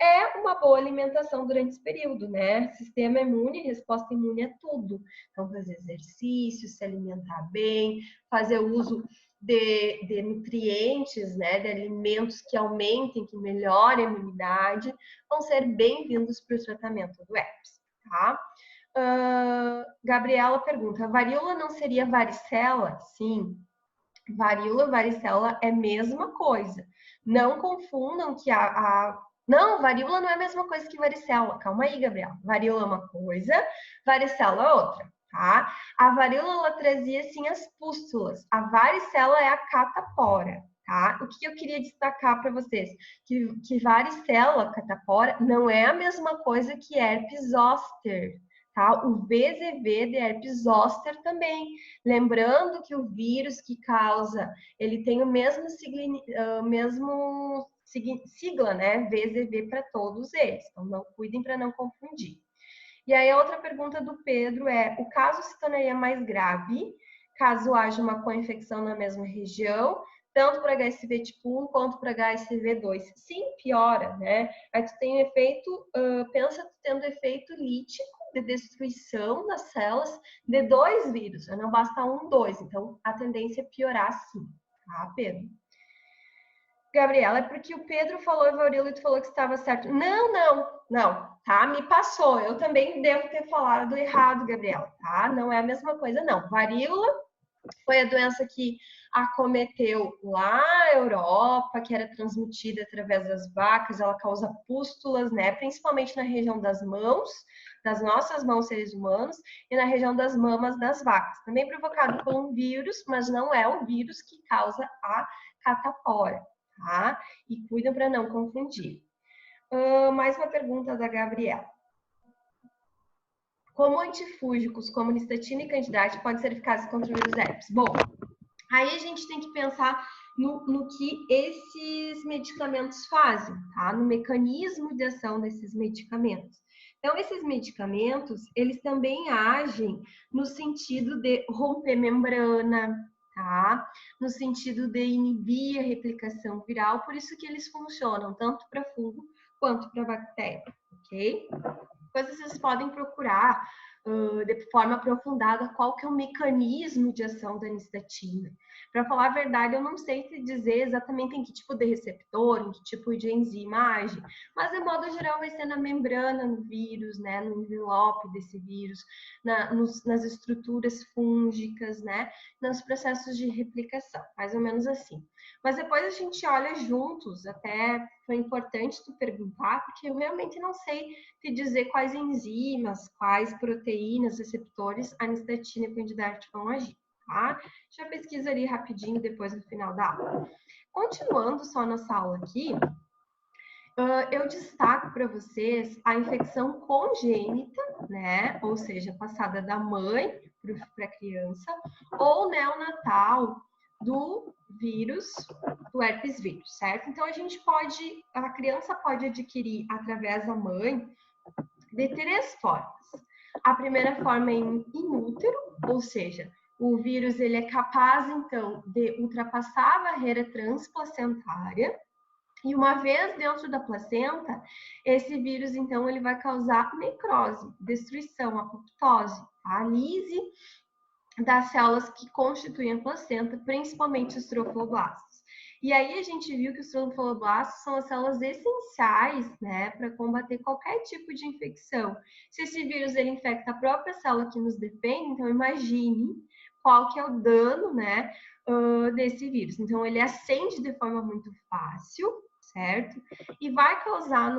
é uma boa alimentação durante esse período, né? Sistema imune, resposta imune é tudo. Então, fazer exercício, se alimentar bem, fazer uso de nutrientes, né? De alimentos que aumentem, que melhorem a imunidade, vão ser bem-vindos para o tratamento do herpes, tá? Gabriela pergunta, varíola não seria varicela? Sim. Varíola e varicela é a mesma coisa. Não confundam que Não, varíola não é a mesma coisa que varicela. Calma aí, Gabriela. Varíola é uma coisa, varicela é outra, tá? A varíola, ela trazia, assim, as pústulas. A varicela é a catapora, tá? O que eu queria destacar para vocês? Que varicela, catapora, não é a mesma coisa que herpes zoster, tá? O VZV de herpes zoster também. Lembrando que o vírus que causa, ele tem o mesmo sigla, né? VZV para todos eles. Então, não cuidem para não confundir. E aí, a outra pergunta do Pedro é: o caso se tornaria mais grave caso haja uma co-infecção na mesma região, tanto para HSV tipo 1 quanto para HSV 2? Sim, piora, né? Aí tu tem efeito, pensa tu tendo efeito lítico de destruição das células de 2 vírus, não basta 1, 2. Então, a tendência é piorar sim, tá, Pedro? Gabriela, é porque o Pedro falou varíola e tu falou que estava certo. Não, tá? Me passou. Eu também devo ter falado errado, Gabriela, tá? Não é a mesma coisa, não. Varíola Foi a doença que acometeu lá a Europa, que era transmitida através das vacas, ela causa pústulas, né? Principalmente na região das mãos, das nossas mãos seres humanos, e na região das mamas das vacas. Também provocado por um vírus, mas não é o vírus que causa a catapora, tá? E cuidam para não confundir. Mais uma pergunta da Gabriela. Como antifúngicos, como nistatina e candidate, podem ser eficazes contra o vírus herpes? Bom, aí a gente tem que pensar no que esses medicamentos fazem, tá? No mecanismo de ação desses medicamentos. Então, esses medicamentos, eles também agem no sentido de romper membrana, tá? No sentido de inibir a replicação viral, por isso que eles funcionam tanto para fungo quanto para bactéria, ok? Depois vocês podem procurar de forma aprofundada qual que é o mecanismo de ação da nistatina. Para falar a verdade, eu não sei te dizer exatamente em que tipo de receptor, em que tipo de enzima age, mas de modo geral vai ser na membrana do vírus, né, no envelope desse vírus, nas estruturas fúngicas, né, nos processos de replicação, mais ou menos assim. Mas depois a gente olha juntos, até foi importante tu perguntar, porque eu realmente não sei te dizer quais enzimas, quais proteínas, receptores a nistatina e candidate vão agir, tá? Já pesquisa ali rapidinho depois no final da aula. Continuando só nossa aula aqui, eu destaco para vocês a infecção congênita, né? Ou seja, passada da mãe para a criança, ou neonatal do vírus, do herpes vírus, certo? Então, a criança pode adquirir através da mãe de 3 formas. A primeira forma é em útero, ou seja, o vírus ele é capaz, então, de ultrapassar a barreira transplacentária, e uma vez dentro da placenta, esse vírus, então, ele vai causar necrose, destruição, apoptose, a lise das células que constituem a placenta, principalmente os trofoblastos. E aí a gente viu que os trofoblastos são as células essenciais, né, para combater qualquer tipo de infecção. Se esse vírus ele infecta a própria célula que nos defende, então imagine qual que é o dano, né, desse vírus. Então ele ascende de forma muito fácil, certo? E vai causar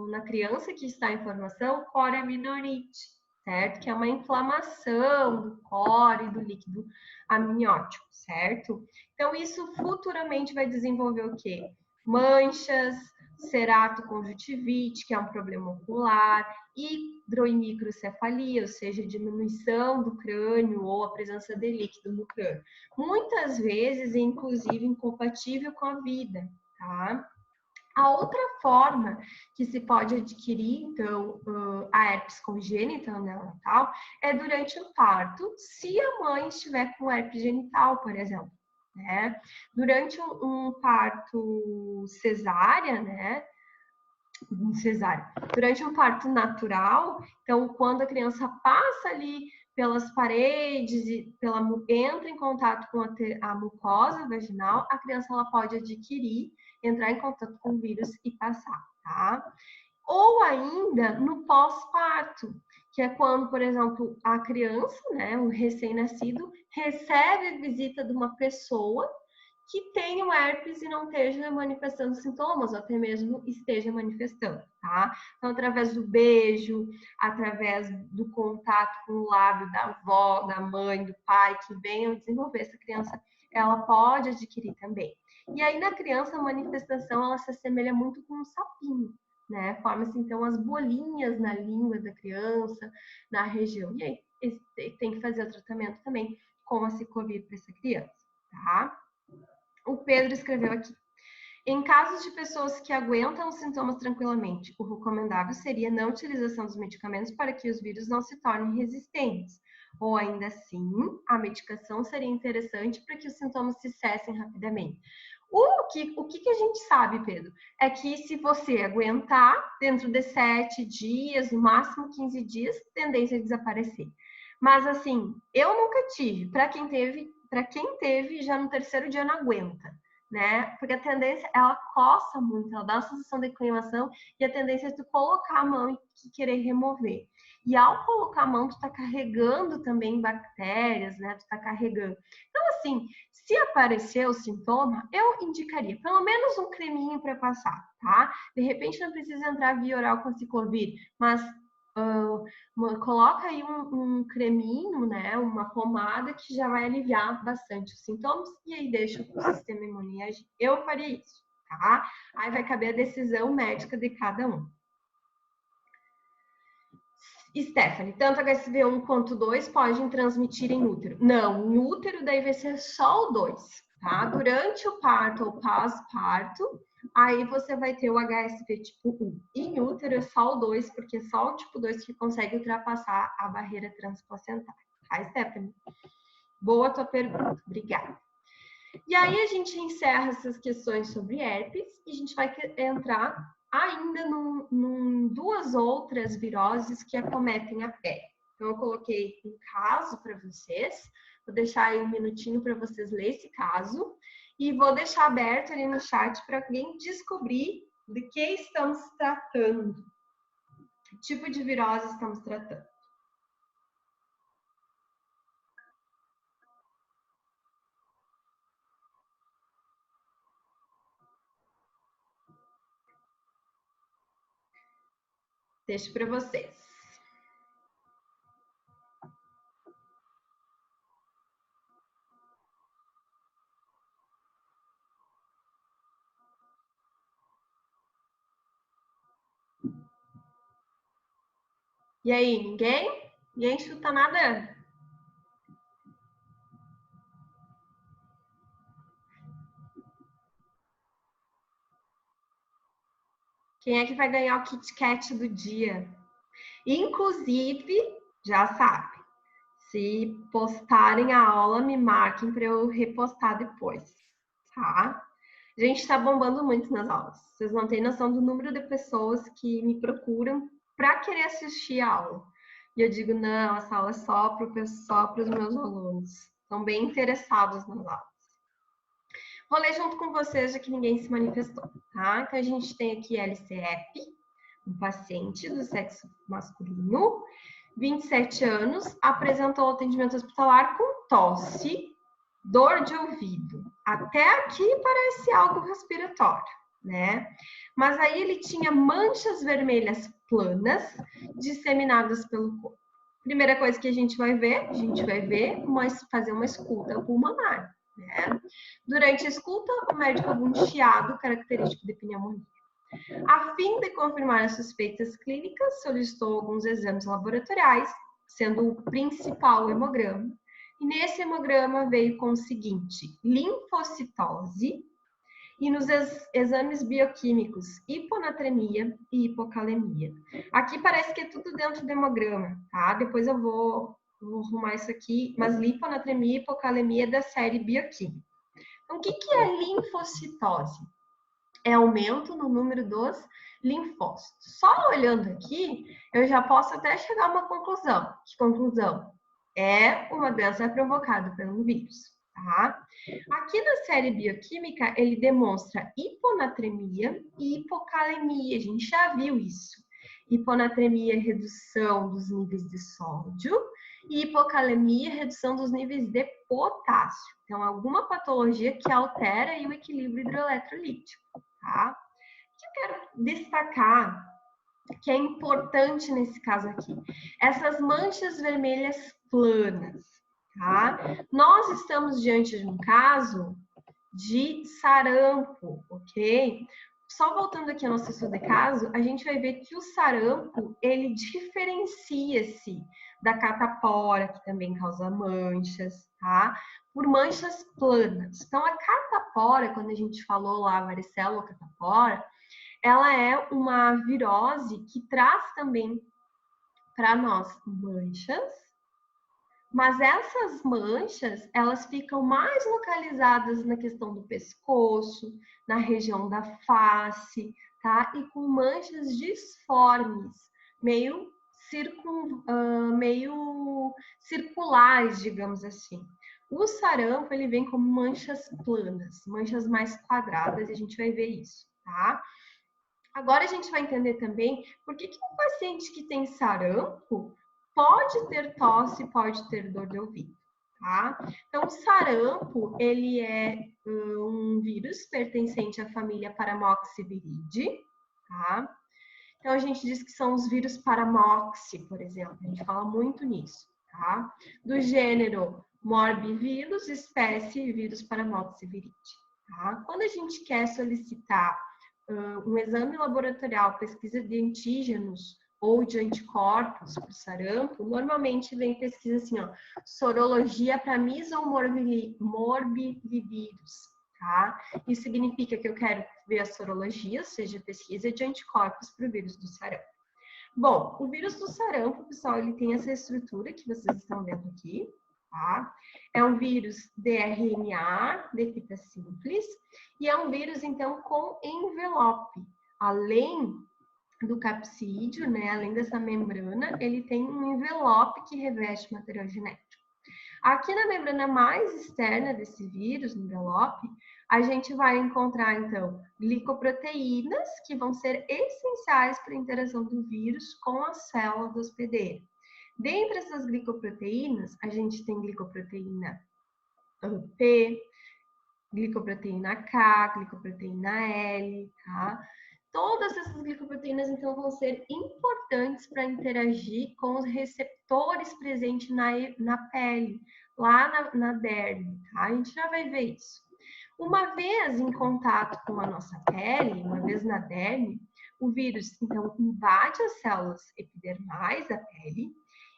na criança que está em formação coriamniorite, certo? Que é uma inflamação do core, do líquido amniótico, certo? Então, isso futuramente vai desenvolver o quê? Manchas, ceratoconjuntivite, que é um problema ocular, hidroimicrocefalia, ou seja, diminuição do crânio ou a presença de líquido no crânio. Muitas vezes, inclusive, incompatível com a vida, tá? A outra forma que se pode adquirir, então, a herpes congênita neonatal é durante o parto, se a mãe estiver com herpes genital, por exemplo, né? Durante um parto cesárea, né? Durante um parto natural, então, quando a criança passa ali pelas paredes e entra em contato com a mucosa vaginal, a criança ela pode adquirir, entrar em contato com o vírus e passar, tá? Ou ainda no pós-parto, que é quando, por exemplo, a criança, né, o recém-nascido, recebe a visita de uma pessoa que tenha o herpes e não esteja manifestando sintomas, ou até mesmo esteja manifestando, tá? Então, através do beijo, através do contato com o lábio da avó, da mãe, do pai, que venham desenvolver essa criança, ela pode adquirir também. E aí, na criança, a manifestação, ela se assemelha muito com um sapinho, né? Forma-se, então, as bolinhas na língua da criança, na região. E aí, tem que fazer o tratamento também com a ciclovir para essa criança, tá? O Pedro escreveu aqui. Em casos de pessoas que aguentam os sintomas tranquilamente, o recomendável seria a não utilização dos medicamentos para que os vírus não se tornem resistentes. Ou ainda assim, a medicação seria interessante para que os sintomas se cessem rapidamente. O que a gente sabe, Pedro, é que se você aguentar dentro de 7 dias, no máximo 15 dias, tendência a desaparecer. Mas assim, eu nunca tive. Para quem teve, já no terceiro dia não aguenta. né? Porque a tendência, ela coça muito, ela dá uma sensação de queimação e a tendência é tu colocar a mão e querer remover. E ao colocar a mão, tu tá carregando também bactérias, né? Tu tá carregando. Então, assim, se aparecer o sintoma, eu indicaria pelo menos um creminho para passar, tá? De repente não precisa entrar via oral com ciclovir, mas coloca aí um creminho, né? Uma pomada que já vai aliviar bastante os sintomas e aí deixa o sistema imune agir. Eu faria isso, tá? Aí vai caber a decisão médica de cada um. Stephanie, tanto HSV1 quanto 2 podem transmitir em útero. Não, em útero daí vai ser só o 2, tá? Durante o parto ou pós-parto, aí você vai ter o HSV tipo 1. E em útero é só o 2, porque é só o tipo 2 que consegue ultrapassar a barreira transplacentária. Tá, Stephanie? Boa tua pergunta, obrigada. E aí a gente encerra essas questões sobre herpes e a gente vai entrar ainda duas outras viroses que acometem a pele. Então, eu coloquei um caso para vocês, vou deixar aí um minutinho para vocês lerem esse caso e vou deixar aberto ali no chat para alguém descobrir de que estamos tratando, que tipo de virose estamos tratando. Deixo para vocês. E aí, ninguém? Ninguém chuta nada? Quem é que vai ganhar o Kit Kat do dia? Inclusive, já sabe, se postarem a aula, me marquem para eu repostar depois, tá? A gente está bombando muito nas aulas. Vocês não têm noção do número de pessoas que me procuram para querer assistir a aula. E eu digo, não, essa aula é só para os meus alunos. Estão bem interessados nas aulas. Vou ler junto com vocês, já que ninguém se manifestou, tá? Então, a gente tem aqui LCF, um paciente do sexo masculino, 27 anos, apresentou atendimento hospitalar com tosse, dor de ouvido. Até aqui parece algo respiratório, né? Mas aí ele tinha manchas vermelhas planas disseminadas pelo corpo. Primeira coisa que a gente vai ver, fazer uma escuta pulmonar, né? Durante a escuta, o médico ouviu um chiado característico de pneumonia. A fim de confirmar as suspeitas clínicas, solicitou alguns exames laboratoriais, sendo o principal o hemograma. E nesse hemograma veio com o seguinte: linfocitose e nos exames bioquímicos, hiponatremia e hipocalemia. Aqui parece que é tudo dentro do hemograma, tá? Depois eu vou arrumar isso aqui, mas hiponatremia e hipocalemia é da série bioquímica. Então, o que é linfocitose? É aumento no número dos linfócitos. Só olhando aqui, eu já posso até chegar a uma conclusão. Que conclusão? É uma doença provocada pelo vírus, tá? Aqui na série bioquímica, ele demonstra hiponatremia e hipocalemia. A gente já viu isso. Hiponatremia, redução dos níveis de sódio, e hipocalemia, redução dos níveis de potássio. Então, alguma patologia que altera aí o equilíbrio hidroeletrolítico, tá? O que eu quero destacar, que é importante nesse caso aqui, essas manchas vermelhas planas, tá? Nós estamos diante de um caso de sarampo, ok? Só voltando aqui ao nosso estudo de caso, a gente vai ver que o sarampo, ele diferencia-se da catapora, que também causa manchas, tá? Por manchas planas. Então, a catapora, quando a gente falou lá, varicela ou catapora, ela é uma virose que traz também para nós manchas, mas essas manchas, elas ficam mais localizadas na questão do pescoço, na região da face, tá? E com manchas disformes, meio circulares, digamos assim. O sarampo, ele vem como manchas planas, manchas mais quadradas, e a gente vai ver isso, tá? Agora a gente vai entender também por que um paciente que tem sarampo pode ter tosse, pode ter dor de ouvido, tá? Então, o sarampo, ele é um vírus pertencente à família Paramoxiviridae, tá? Então, a gente diz que são os vírus Paramoxi, por exemplo. A gente fala muito nisso, tá? Do gênero Morbilvirus, espécie vírus Paramoxiviridae, tá? Quando a gente quer solicitar um exame laboratorial, pesquisa de antígenos ou de anticorpos para o sarampo, normalmente vem pesquisa assim, ó, sorologia para morbilivírus, tá? Isso significa que eu quero ver a sorologia, ou seja, pesquisa de anticorpos para o vírus do sarampo. Bom, o vírus do sarampo, pessoal, ele tem essa estrutura que vocês estão vendo aqui, tá? É um vírus de RNA, de fita simples, e é um vírus, então, com envelope. Além do capsídeo, né, além dessa membrana, ele tem um envelope que reveste material genético. Aqui na membrana mais externa desse vírus, no envelope, a gente vai encontrar, então, glicoproteínas que vão ser essenciais para a interação do vírus com a célula do hospedeiro. Dentre essas glicoproteínas, a gente tem glicoproteína P, glicoproteína K, glicoproteína L, tá? Todas essas glicoproteínas, então, vão ser importantes para interagir com os receptores presentes na pele, lá na derme, tá? A gente já vai ver isso. Uma vez em contato com a nossa pele, uma vez na derme, o vírus, então, invade as células epidermais da pele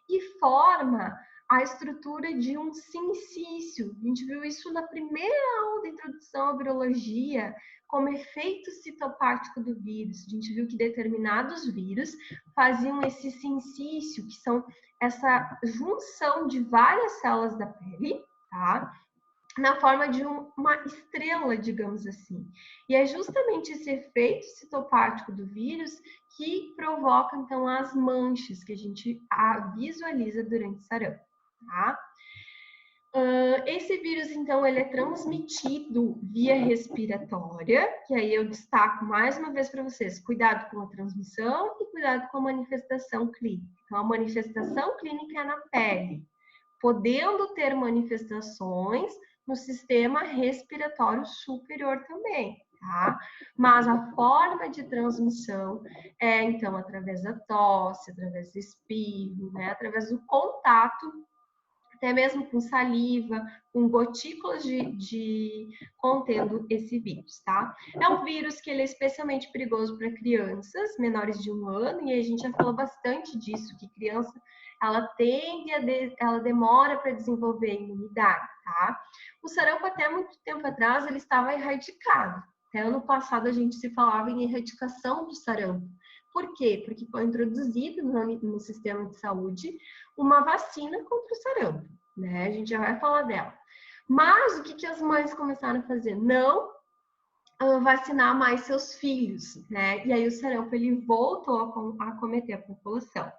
e forma a estrutura de um sincício. A gente viu isso na primeira aula da introdução à virologia, como efeito citopático do vírus. A gente viu que determinados vírus faziam esse sincício, que são essa junção de várias células da pele, tá? Na forma de uma estrela, digamos assim. E é justamente esse efeito citopático do vírus que provoca, então, as manchas que a gente visualiza durante o sarampo, tá? Esse vírus, então, ele é transmitido via respiratória, que aí eu destaco mais uma vez para vocês, cuidado com a transmissão e cuidado com a manifestação clínica. Então, a manifestação clínica é na pele, podendo ter manifestações no sistema respiratório superior também, tá? Mas a forma de transmissão é, então, através da tosse, através do espirro, né? Através do contato, até mesmo com saliva, com gotículas de contendo esse vírus, tá? É um vírus que ele é especialmente perigoso para crianças menores de 1 ano, e a gente já falou bastante disso, que criança, ela demora para desenvolver a imunidade, tá? O sarampo, até muito tempo atrás, ele estava erradicado. Até ano passado a gente se falava em erradicação do sarampo. Por quê? Porque foi introduzido no sistema de saúde uma vacina contra o sarampo, né? A gente já vai falar dela. Mas o que as mães começaram a fazer? Não vacinar mais seus filhos, né? E aí o sarampo, ele voltou a acometer a população.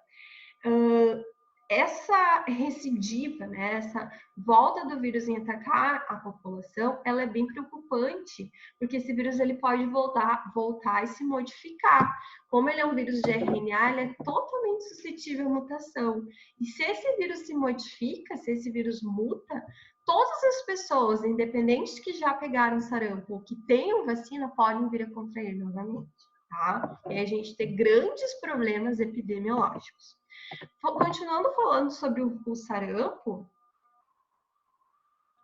Essa recidiva, né, essa volta do vírus em atacar a população, ela é bem preocupante, porque esse vírus ele pode voltar e se modificar. Como ele é um vírus de RNA, ele é totalmente suscetível à mutação. E se esse vírus se modifica, se esse vírus muta, todas as pessoas, independentes que já pegaram sarampo ou que tenham vacina, podem vir a contrair novamente, tá? E a gente tem grandes problemas epidemiológicos. Continuando falando sobre o sarampo,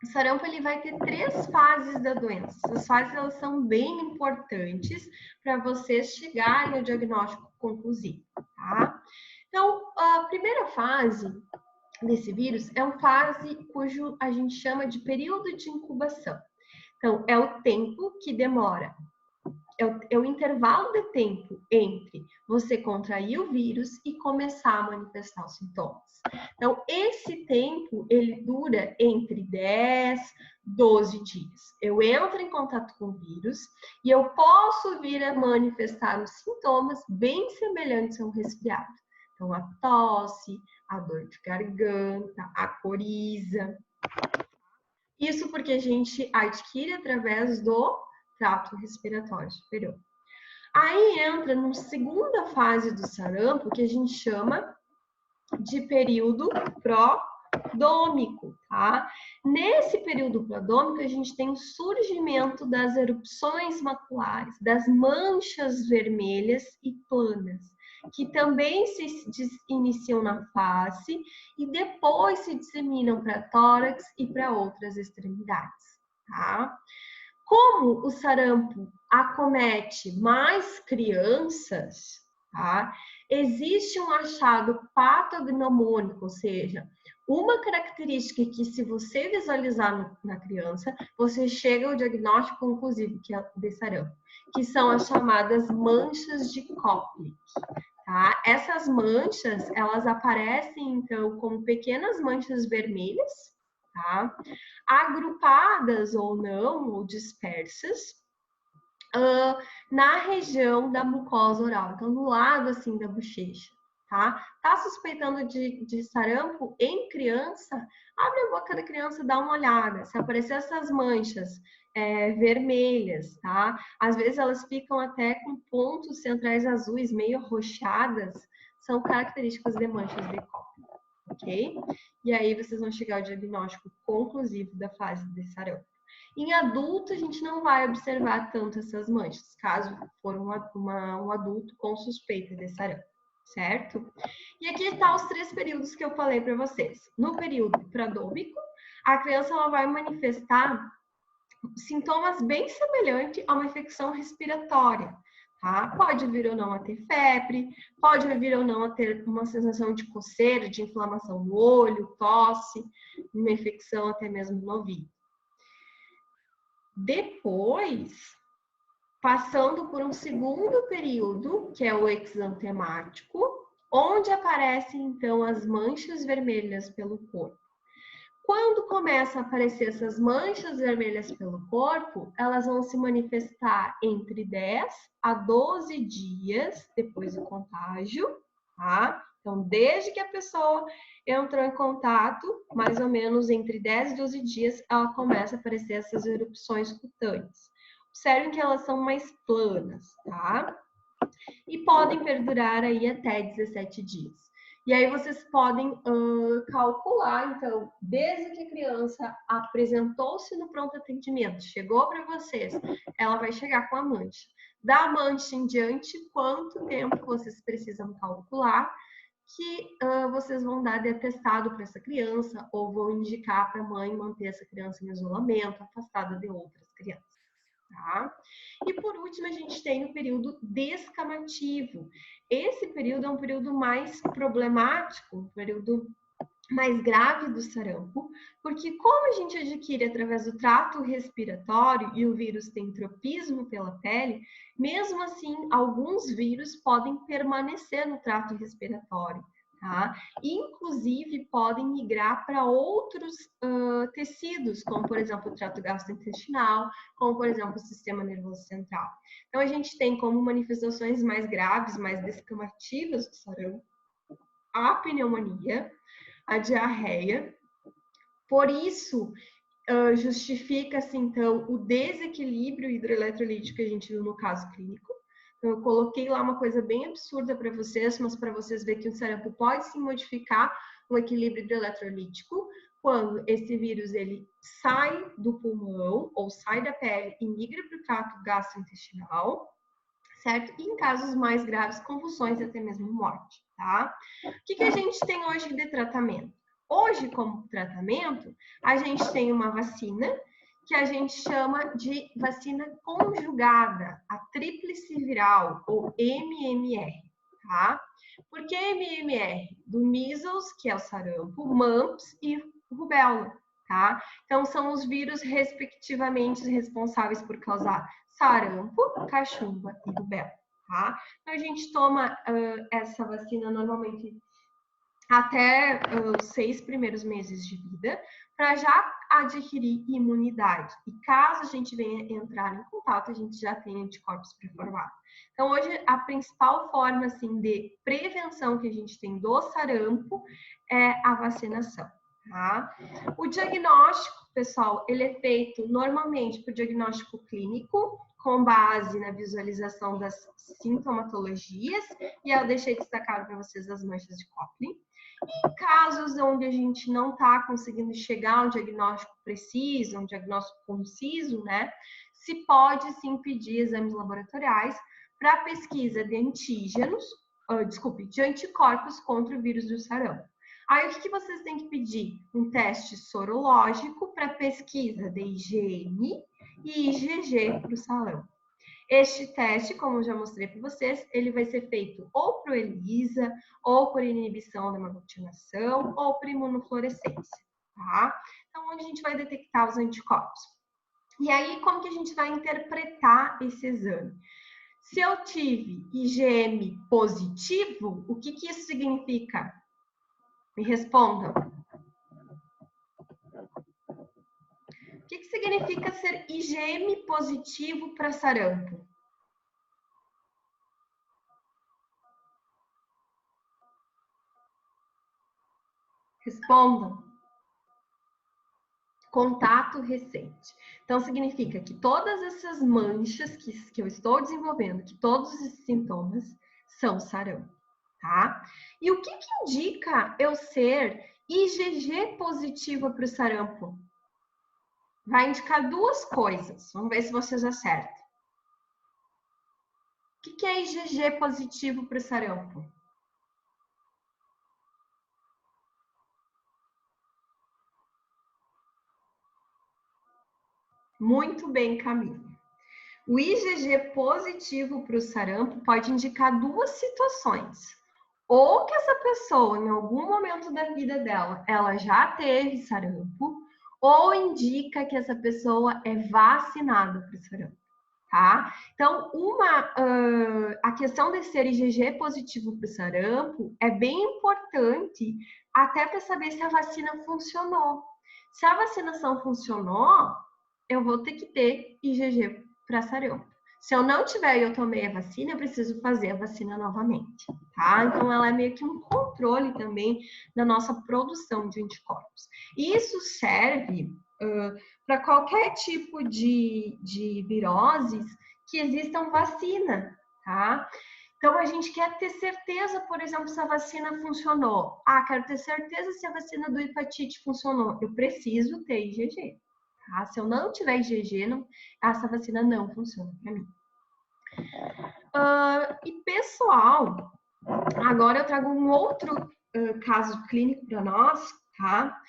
o sarampo ele vai ter 3 fases da doença. Essas fases elas são bem importantes para vocês chegarem ao diagnóstico conclusivo, tá? Então, a primeira fase desse vírus é uma fase cujo a gente chama de período de incubação. Então, é o tempo que demora, é o intervalo de tempo entre você contrair o vírus e começar a manifestar os sintomas. Então, esse tempo, ele dura entre 10, 12 dias. Eu entro em contato com o vírus e eu posso vir a manifestar os sintomas bem semelhantes a um resfriado. Então, a tosse, a dor de garganta, a coriza. Isso porque a gente adquire através do trato respiratório superior. Aí entra na segunda fase do sarampo, que a gente chama de período prodômico, tá? Nesse período prodômico, a gente tem o surgimento das erupções maculares, das manchas vermelhas e planas, que também se iniciam na face e depois se disseminam para tórax e para outras extremidades, tá? Como o sarampo acomete mais crianças, tá? Existe um achado patognomônico, ou seja, uma característica que, se você visualizar na criança, você chega ao diagnóstico conclusivo, que é de sarampo, que são as chamadas manchas de Koplik. Tá? Essas manchas, elas aparecem, então, como pequenas manchas vermelhas, tá? Agrupadas ou não, ou dispersas, na região da mucosa oral, então do lado assim da bochecha, tá? Tá suspeitando de sarampo em criança? Abre a boca da criança, dá uma olhada. Se aparecer essas manchas vermelhas, tá? Às vezes elas ficam até com pontos centrais azuis, meio roxadas, são características de manchas de Koplik, ok? E aí vocês vão chegar ao diagnóstico conclusivo da fase de sarampo. Em adulto, a gente não vai observar tanto essas manchas, caso for um adulto com suspeita de sarampo, certo? E aqui estão os 3 períodos que eu falei para vocês. No período prodômico, a criança ela vai manifestar sintomas bem semelhantes a uma infecção respiratória, tá? Pode vir ou não a ter febre, pode vir ou não a ter uma sensação de coceira, de inflamação no olho, tosse, uma infecção até mesmo no ouvido. Depois, passando por um segundo período, que é o exantemático, onde aparecem, então, as manchas vermelhas pelo corpo. Quando começam a aparecer essas manchas vermelhas pelo corpo, elas vão se manifestar entre 10 a 12 dias depois do contágio, tá? Então, desde que a pessoa entrou em contato, mais ou menos entre 10 e 12 dias, ela começa a aparecer essas erupções cutâneas. Observem que elas são mais planas, tá? E podem perdurar aí até 17 dias. E aí vocês podem calcular, então, desde que a criança apresentou-se no pronto atendimento, chegou para vocês, ela vai chegar com a mancha. Da mancha em diante, quanto tempo vocês precisam calcular que vocês vão dar de atestado para essa criança ou vão indicar para a mãe manter essa criança em isolamento, afastada de outras crianças. Tá? E por último, a gente tem o período descamativo. Esse período é um período mais problemático, um período mais grave do sarampo, porque como a gente adquire através do trato respiratório e o vírus tem tropismo pela pele, mesmo assim, alguns vírus podem permanecer no trato respiratório. Tá? Inclusive, podem migrar para outros tecidos, como, por exemplo, o trato gastrointestinal, como, por exemplo, o sistema nervoso central. Então, a gente tem como manifestações mais graves, mais descamativas do sarampo, a pneumonia, a diarreia. Por isso, justifica-se, então, o desequilíbrio hidroeletrolítico que a gente viu no caso clínico. Então, eu coloquei lá uma coisa bem absurda para vocês, mas para vocês verem que o sarampo pode se modificar o equilíbrio hidroeletrolítico quando esse vírus ele sai do pulmão ou sai da pele e migra para o trato gastrointestinal, certo? E em casos mais graves, convulsões e até mesmo morte, tá? O que a gente tem hoje de tratamento? Hoje, como tratamento, a gente tem uma vacina que a gente chama de vacina conjugada, a tríplice viral, ou MMR, tá? Por que MMR? Do measles, que é o sarampo, mumps e rubéola, tá? Então, são os vírus respectivamente responsáveis por causar sarampo, cachumba e rubéola, tá? Então, a gente toma essa vacina normalmente até os 6 primeiros meses de vida, para já adquirir imunidade. E caso a gente venha entrar em contato, a gente já tem anticorpos pré-formados. Então, hoje, a principal forma assim, de prevenção que a gente tem do sarampo é a vacinação. tá? O diagnóstico, pessoal, ele é feito normalmente por diagnóstico clínico, com base na visualização das sintomatologias, e eu deixei destacado para vocês as manchas de Copley. Em casos onde a gente não está conseguindo chegar a um diagnóstico preciso, um diagnóstico conciso, né? Se pode sim pedir exames laboratoriais para pesquisa de antígenos, de anticorpos contra o vírus do sarampo. Aí o que vocês têm que pedir? Um teste sorológico para pesquisa de IgM e IgG para o sarampo. Este teste, como eu já mostrei para vocês, ele vai ser feito ou por ELISA, ou por inibição da aglutinação, ou por imunofluorescência, tá? Então, onde a gente vai detectar os anticorpos. E aí, como que a gente vai interpretar esse exame? Se eu tive IgM positivo, o que isso significa? Me respondam. O que significa ser IgM positivo para sarampo? Respondam. Contato recente. Então, significa que todas essas manchas que eu estou desenvolvendo, que todos esses sintomas são sarampo, tá? E o que indica eu ser IgG positiva para o sarampo? Vai indicar duas coisas. Vamos ver se vocês acertam. O que é IgG positivo para o sarampo? Muito bem, Camila. O IgG positivo para o sarampo pode indicar duas situações. Ou que essa pessoa, em algum momento da vida dela, ela já teve sarampo, ou indica que essa pessoa é vacinada para o sarampo, tá? Então, a questão de ser IgG positivo para o sarampo é bem importante até para saber se a vacina funcionou. Se a vacinação funcionou, eu vou ter que ter IgG para sarampo. Se eu não tiver e eu tomei a vacina, eu preciso fazer a vacina novamente, tá? Então, ela é meio que um controle também da nossa produção de anticorpos. E isso serve para qualquer tipo de viroses que existam vacina, tá? Então, a gente quer ter certeza, por exemplo, se a vacina funcionou. Ah, quero ter certeza se a vacina do hepatite funcionou. Eu preciso ter IgG. Tá? Se eu não tiver IgG, essa vacina não funciona para mim. E pessoal, agora eu trago um outro caso clínico para nós, tá?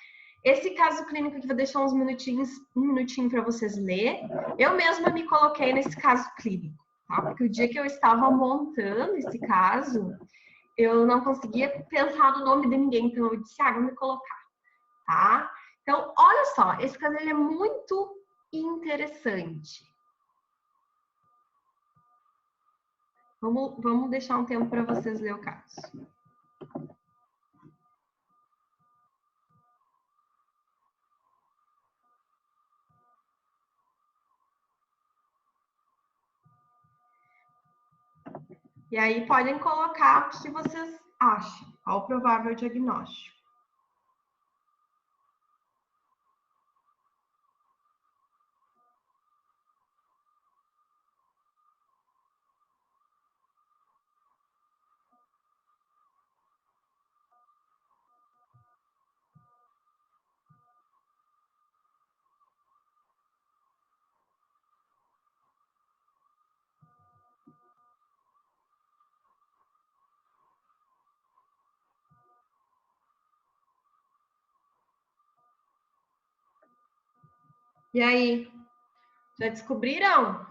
Esse caso clínico aqui vou deixar um minutinho para vocês ler. Eu mesma me coloquei nesse caso clínico, tá? Porque o dia que eu estava montando esse caso, eu não conseguia pensar no nome de ninguém, então eu disse, vou me colocar, tá? Então, olha só, esse caso ele é muito interessante. Vamos deixar um tempo para vocês ler o caso. E aí podem colocar o que vocês acham, qual o provável diagnóstico. E aí, já descobriram?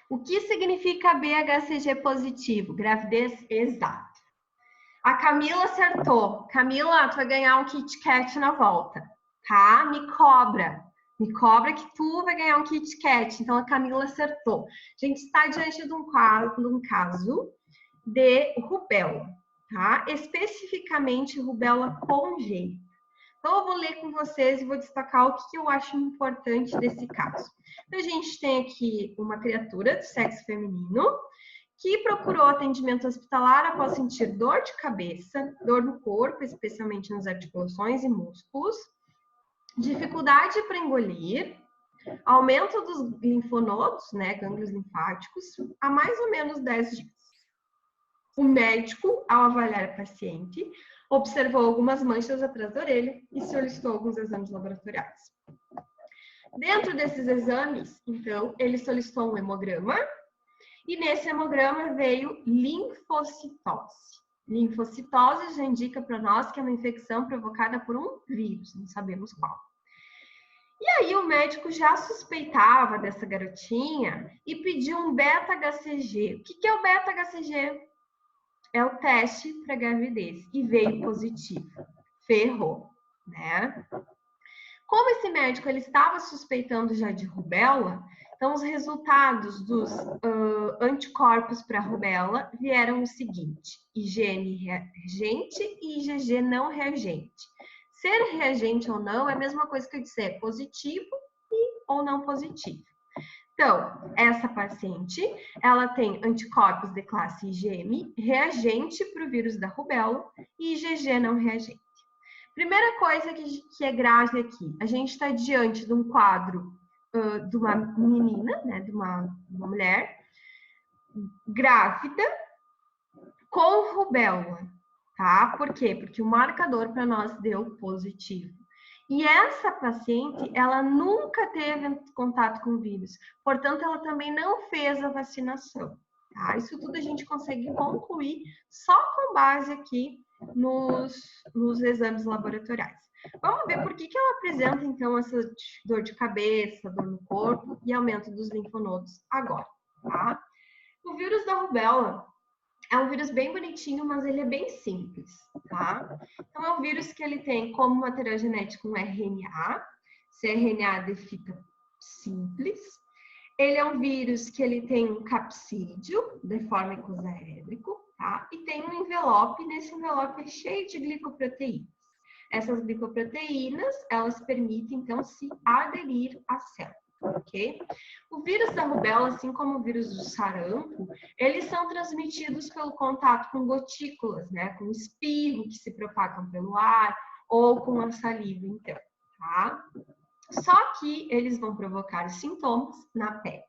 O que significa BHCG positivo? Gravidez exata. A Camila acertou. Camila, tu vai ganhar um Kit Kat na volta, tá? Me cobra que tu vai ganhar um Kit Kat. Então, a Camila acertou. A gente está diante de um caso de rubéola, tá? Especificamente rubéola congênita. Então, eu vou ler com vocês e vou destacar o que eu acho importante desse caso. Então, a gente tem aqui uma criatura de sexo feminino que procurou atendimento hospitalar após sentir dor de cabeça, dor no corpo, especialmente nas articulações e músculos, dificuldade para engolir, aumento dos linfonodos, né, gânglios linfáticos, há mais ou menos 10 dias. O médico, ao avaliar a paciente, observou algumas manchas atrás da orelha e solicitou alguns exames laboratoriais. Dentro desses exames, então, ele solicitou um hemograma e nesse hemograma veio linfocitose. Linfocitose já indica para nós que é uma infecção provocada por um vírus, não sabemos qual. E aí o médico já suspeitava dessa garotinha e pediu um beta-HCG. O que é o beta-HCG? É o teste para gravidez e veio positivo. Ferrou, né? Como esse médico ele estava suspeitando já de rubéola, então os resultados dos anticorpos para rubéola vieram o seguinte: IgM reagente e IgG não reagente. Ser reagente ou não é a mesma coisa que eu dizer positivo ou não positivo. Então, essa paciente, ela tem anticorpos de classe IgM reagente para o vírus da rubéola e IgG não reagente. Primeira coisa que é grave aqui, a gente está diante de um quadro de uma menina, né, de uma mulher grávida com rubéola, tá? Por quê? Porque o marcador para nós deu positivo. E essa paciente, ela nunca teve contato com o vírus, portanto, ela também não fez a vacinação, tá? Isso tudo a gente consegue concluir só com base aqui nos exames laboratoriais. Vamos ver por que ela apresenta, então, essa dor de cabeça, dor no corpo e aumento dos linfonodos agora, tá? O vírus da rubéola é um vírus bem bonitinho, mas ele é bem simples, tá? Então, é um vírus que ele tem como material genético um RNA, esse RNA de fita simples. Ele é um vírus que ele tem um capsídeo, de forma icosaédrico, tá? E tem um envelope, nesse envelope é cheio de glicoproteínas. Essas glicoproteínas, elas permitem, então, se aderir à célula, ok? O vírus da rubéola, assim como o vírus do sarampo, eles são transmitidos pelo contato com gotículas, né? Com espirro que se propagam pelo ar ou com a saliva, então, tá? Só que eles vão provocar sintomas na pele.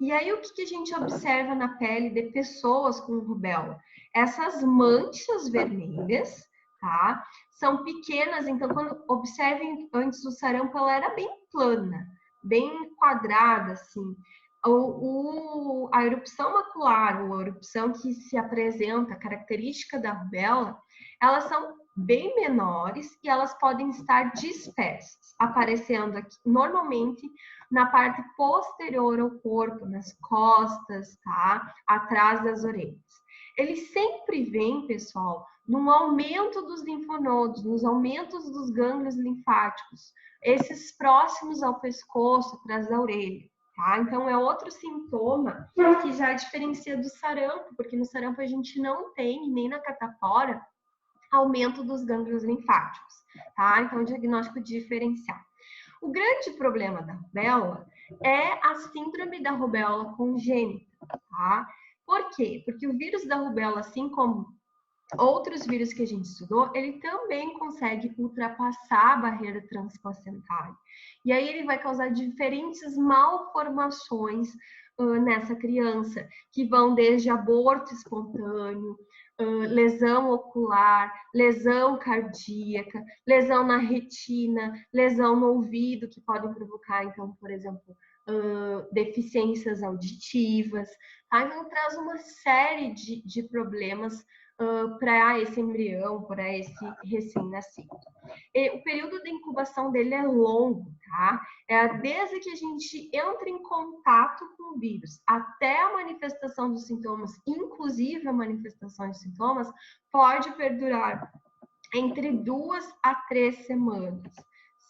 E aí, o que a gente observa na pele de pessoas com rubéola? Essas manchas vermelhas, tá? São pequenas, então, quando observem antes do sarampo, ela era bem plana, bem quadrada, assim. A erupção macular, ou a erupção que se apresenta, característica da rubéola, elas são bem menores e elas podem estar dispersas, aparecendo aqui, normalmente na parte posterior ao corpo, nas costas, tá? Atrás das orelhas. Ele sempre vem, pessoal, num aumento dos linfonodos, nos aumentos dos gânglios linfáticos, esses próximos ao pescoço, atrás da orelha, tá? Então, é outro sintoma que já diferencia do sarampo, porque no sarampo a gente não tem, nem na catapora, aumento dos gânglios linfáticos, tá? Então, diagnóstico diferencial. O grande problema da rubéola é a síndrome da rubéola congênita, tá? Por quê? Porque o vírus da rubéola, assim como outros vírus que a gente estudou, ele também consegue ultrapassar a barreira transplacentária. E aí ele vai causar diferentes malformações nessa criança, que vão desde aborto espontâneo, lesão ocular, lesão cardíaca, lesão na retina, lesão no ouvido, que podem provocar, então, por exemplo, deficiências auditivas, tá? Então traz uma série de problemas para esse embrião, para esse recém-nascido. O período de incubação dele é longo, tá? Desde que a gente entra em contato com o vírus até a manifestação dos sintomas, inclusive a manifestação dos sintomas, pode perdurar entre 2 a 3 semanas,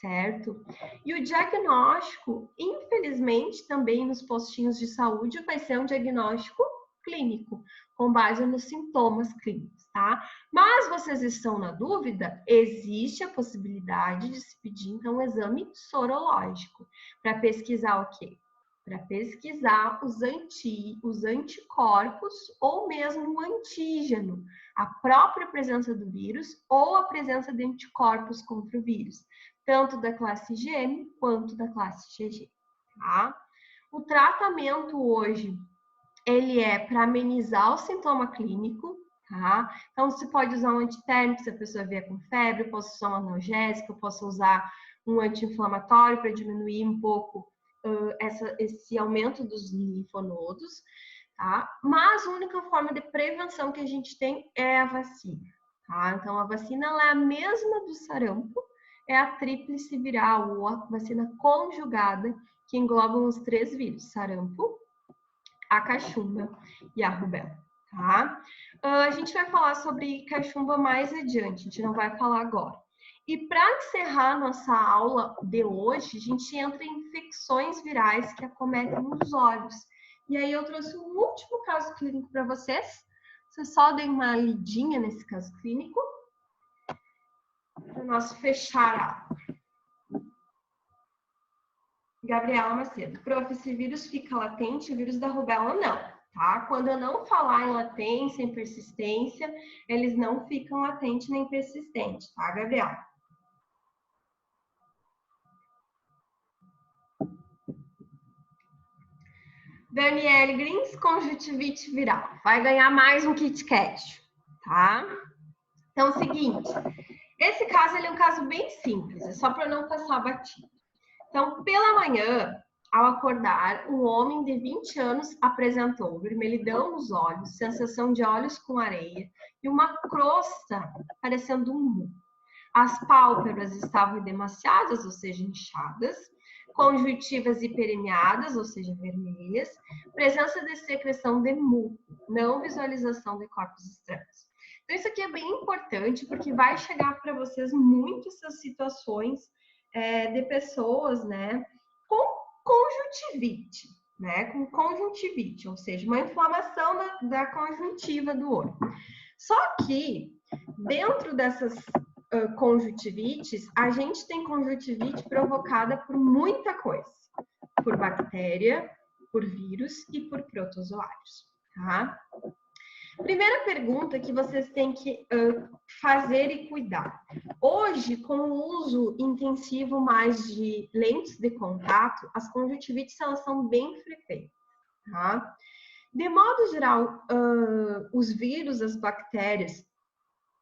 certo? E o diagnóstico, infelizmente, também nos postinhos de saúde, vai ser um diagnóstico clínico, com base nos sintomas clínicos, tá? Mas vocês estão na dúvida? Existe a possibilidade de se pedir, então, um exame sorológico, para pesquisar o quê? para pesquisar os anticorpos ou mesmo o antígeno, a própria presença do vírus ou a presença de anticorpos contra o vírus, tanto da classe IgM quanto da classe IgG, tá? O tratamento hoje, ele é para amenizar o sintoma clínico, tá? Então, você pode usar um antitérmico se a pessoa vier com febre, eu posso usar um analgésico, eu posso usar um anti-inflamatório para diminuir um pouco esse aumento dos linfonodos, tá? Mas a única forma de prevenção que a gente tem é a vacina, tá? Então, a vacina ela é a mesma do sarampo, é a tríplice viral, ou a vacina conjugada, que engloba os 3 vírus, sarampo, a cachumba e a rubéola, tá? A gente vai falar sobre cachumba mais adiante, a gente não vai falar agora. E para encerrar nossa aula de hoje, a gente entra em infecções virais que acometem os olhos. E aí eu trouxe um último caso clínico para vocês. Vocês só deem uma lidinha nesse caso clínico para nós fechar a aula. Gabriela Macedo. Prof, esse vírus fica latente, o vírus da rubéola não, tá? Quando eu não falar em latência, em persistência, eles não ficam latente nem persistente, tá, Gabriela? Daniele Grins, conjuntivite viral. Vai ganhar mais um Kit Kat, tá? Então, é o seguinte. Esse caso, ele é um caso bem simples. É só para não passar batido. Então, pela manhã, ao acordar, um homem de 20 anos apresentou vermelhidão nos olhos, sensação de olhos com areia e uma crosta parecendo um muco. As pálpebras estavam edemaciadas, ou seja, inchadas, conjuntivas hiperemiadas, ou seja, vermelhas, presença de secreção de muco, não visualização de corpos estranhos. Então, isso aqui é bem importante, porque vai chegar para vocês muitas essas situações de pessoas, né, com conjuntivite, né, com conjuntivite, ou seja, uma inflamação da conjuntiva do olho. Só que, dentro dessas conjuntivites, a gente tem conjuntivite provocada por muita coisa, por bactéria, por vírus e por protozoários, tá? Primeira pergunta que vocês têm que fazer e cuidar. Hoje, com o uso intensivo mais de lentes de contato, as conjuntivites elas são bem frequentes, tá? De modo geral, os vírus, as bactérias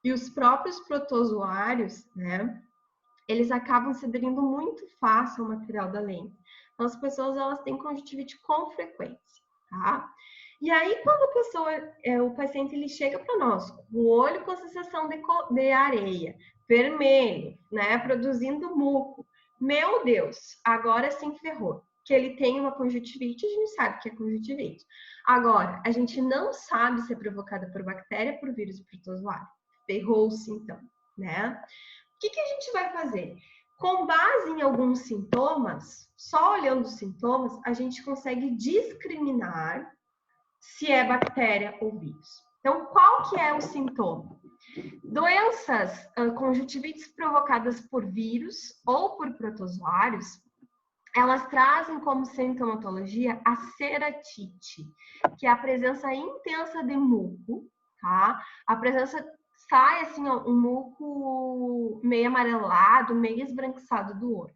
e os próprios protozoários, né, eles acabam se aderindo muito fácil ao material da lente. Então, as pessoas elas têm conjuntivite com frequência, tá? E aí, quando a pessoa, o paciente, ele chega para nós, com o olho com a sensação de areia, vermelho, né, produzindo muco, meu Deus, agora se ferrou. Que ele tem uma conjuntivite, a gente sabe que é conjuntivite. Agora, a gente não sabe se é provocada por bactéria, por vírus ou protozoário. Ferrou-se, então, né? O que a gente vai fazer? Com base em alguns sintomas, só olhando os sintomas, a gente consegue discriminar se é bactéria ou vírus. Então, qual que é o sintoma? Doenças conjuntivites provocadas por vírus ou por protozoários, elas trazem como sintomatologia a ceratite, que é a presença intensa de muco, tá? A presença sai assim, ó, um muco meio amarelado, meio esbranquiçado do olho.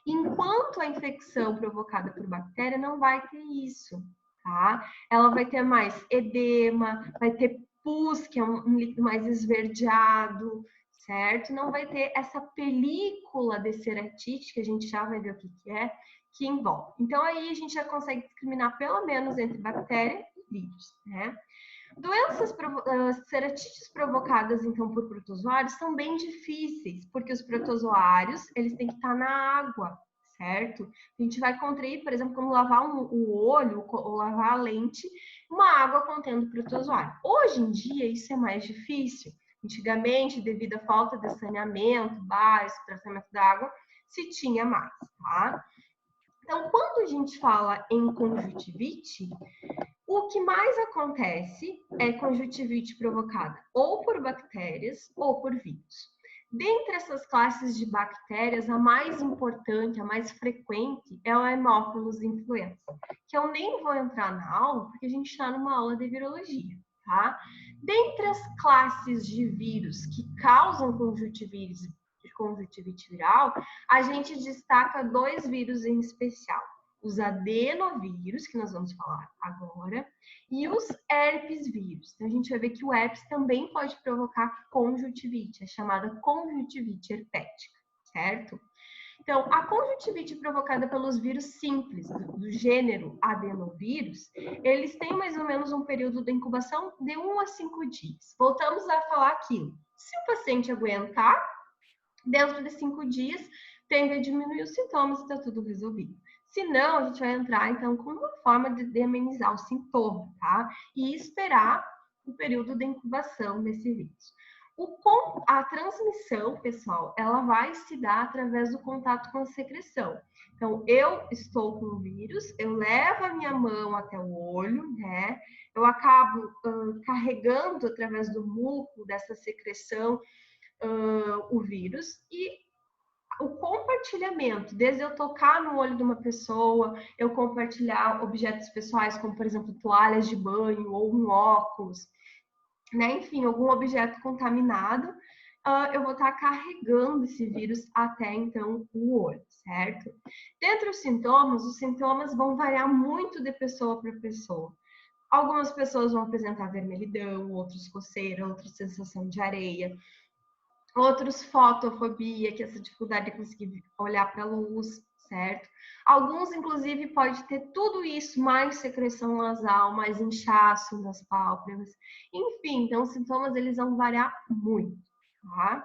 Enquanto a infecção provocada por bactéria não vai ter isso, tá? Ela vai ter mais edema, vai ter pus, que é um líquido mais esverdeado, certo? Não vai ter essa película de ceratite, que a gente já vai ver o que é, que envolve. Então, aí a gente já consegue discriminar pelo menos entre bactéria e vírus, né? Doenças ceratites provocadas, então, por protozoários são bem difíceis, porque os protozoários, eles têm que estar na água, certo? A gente vai contrair, por exemplo, como lavar o olho ou lavar a lente, uma água contendo protozoário. Hoje em dia, isso é mais difícil. Antigamente, devido à falta de saneamento básico, tratamento da água, se tinha mais, tá? Então, quando a gente fala em conjuntivite, o que mais acontece é conjuntivite provocada ou por bactérias ou por vírus. Dentre essas classes de bactérias, a mais importante, a mais frequente é o Haemophilus influenza, que eu nem vou entrar na aula, porque a gente está numa aula de virologia, tá? Dentre as classes de vírus que causam conjuntivite viral, a gente destaca 2 vírus em especial. Os adenovírus, que nós vamos falar agora, e os herpes vírus. Então, a gente vai ver que o herpes também pode provocar conjuntivite, é chamada conjuntivite herpética, certo? Então, a conjuntivite provocada pelos vírus simples, do gênero adenovírus, eles têm mais ou menos um período de incubação de 1 a 5 dias. Voltamos a falar aquilo. Se o paciente aguentar, dentro de 5 dias, tende a diminuir os sintomas e está tudo resolvido. Se não, a gente vai entrar, então, com uma forma de amenizar o sintoma, tá? E esperar o período de incubação desse vírus. A transmissão, pessoal, ela vai se dar através do contato com a secreção. Então, eu estou com o vírus, eu levo a minha mão até o olho, né? Eu acabo carregando através do muco dessa secreção o vírus e o compartilhamento, desde eu tocar no olho de uma pessoa, eu compartilhar objetos pessoais, como, por exemplo, toalhas de banho ou um óculos, né? Enfim, algum objeto contaminado, eu vou estar carregando esse vírus até, então, o olho, certo? Dentre os sintomas vão variar muito de pessoa para pessoa. Algumas pessoas vão apresentar vermelhidão, outros coceira, outros sensação de areia, outros fotofobia, que é essa dificuldade de conseguir olhar para a luz, certo? Alguns, inclusive, pode ter tudo isso, mais secreção nasal, mais inchaço nas pálpebras. Enfim, então os sintomas eles vão variar muito, tá? O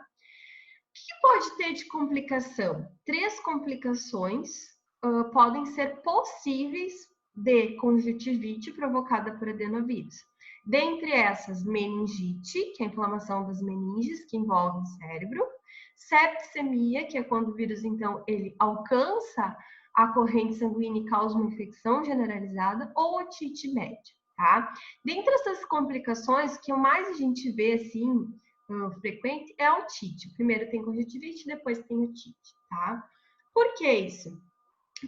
que pode ter de complicação? 3 complicações podem ser possíveis de conjuntivite provocada por adenovírus. Dentre essas, meningite, que é a inflamação das meninges, que envolve o cérebro, septicemia, que é quando o vírus, então, ele alcança a corrente sanguínea e causa uma infecção generalizada, ou otite média, tá? Dentre essas complicações, que mais a gente vê, assim, frequente, é a otite. Primeiro tem conjuntivite, depois tem otite, tá? Por que isso?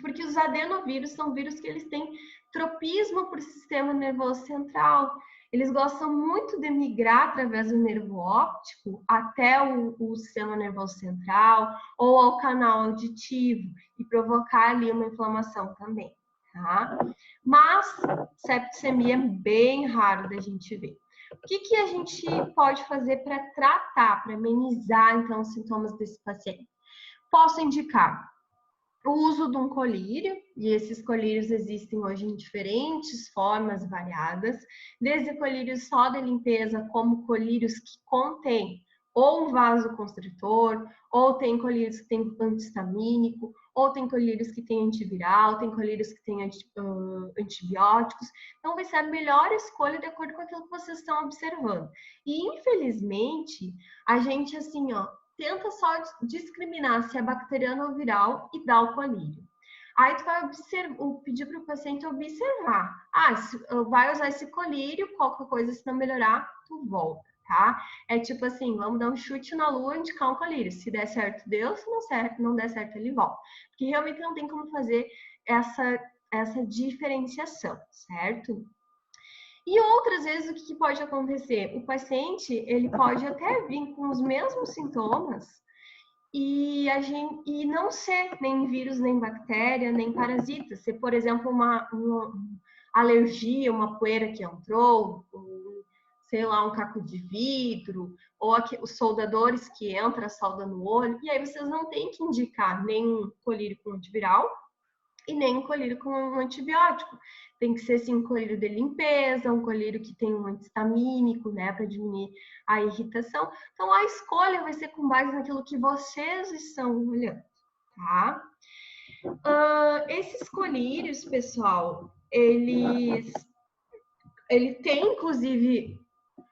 Porque os adenovírus são vírus que eles têm tropismo para o sistema nervoso central. Eles gostam muito de migrar através do nervo óptico até o sistema nervoso central ou ao canal auditivo e provocar ali uma inflamação também, tá? Mas septicemia é bem raro da gente ver. O que a gente pode fazer para tratar, para amenizar, então, os sintomas desse paciente? Posso indicar o uso de um colírio, e esses colírios existem hoje em diferentes formas variadas, desde colírios só de limpeza, como colírios que contêm ou um vasoconstritor, ou tem colírios que têm antihistamínico, ou tem colírios que têm antiviral, tem colírios que têm antibióticos. Então, vai ser a melhor escolha de acordo com aquilo que vocês estão observando. E, infelizmente, a gente, assim, ó, tenta só discriminar se é bacteriano ou viral e dá o colírio. Aí tu vai pedir para o paciente observar. Vai usar esse colírio, qualquer coisa, se não melhorar, tu volta, tá? É tipo assim, vamos dar um chute na lua e indicar um colírio. Se der certo, deu. Se não der certo, ele volta. Porque realmente não tem como fazer essa diferenciação, certo? E outras vezes, o que pode acontecer? O paciente, ele pode até vir com os mesmos sintomas e não ser nem vírus, nem bactéria, nem parasita. Ser, por exemplo, uma alergia, uma poeira que entrou, sei lá, um caco de vidro, ou os soldadores que entram, solda no olho. E aí vocês não têm que indicar nem um colírio com antiviral e nem um colírio com um antibiótico. Tem que ser, assim, um colírio de limpeza, um colírio que tem um antihistamínico, né, para diminuir a irritação. Então, a escolha vai ser com base naquilo que vocês estão olhando, tá? Esses colírios, pessoal, ele tem, inclusive,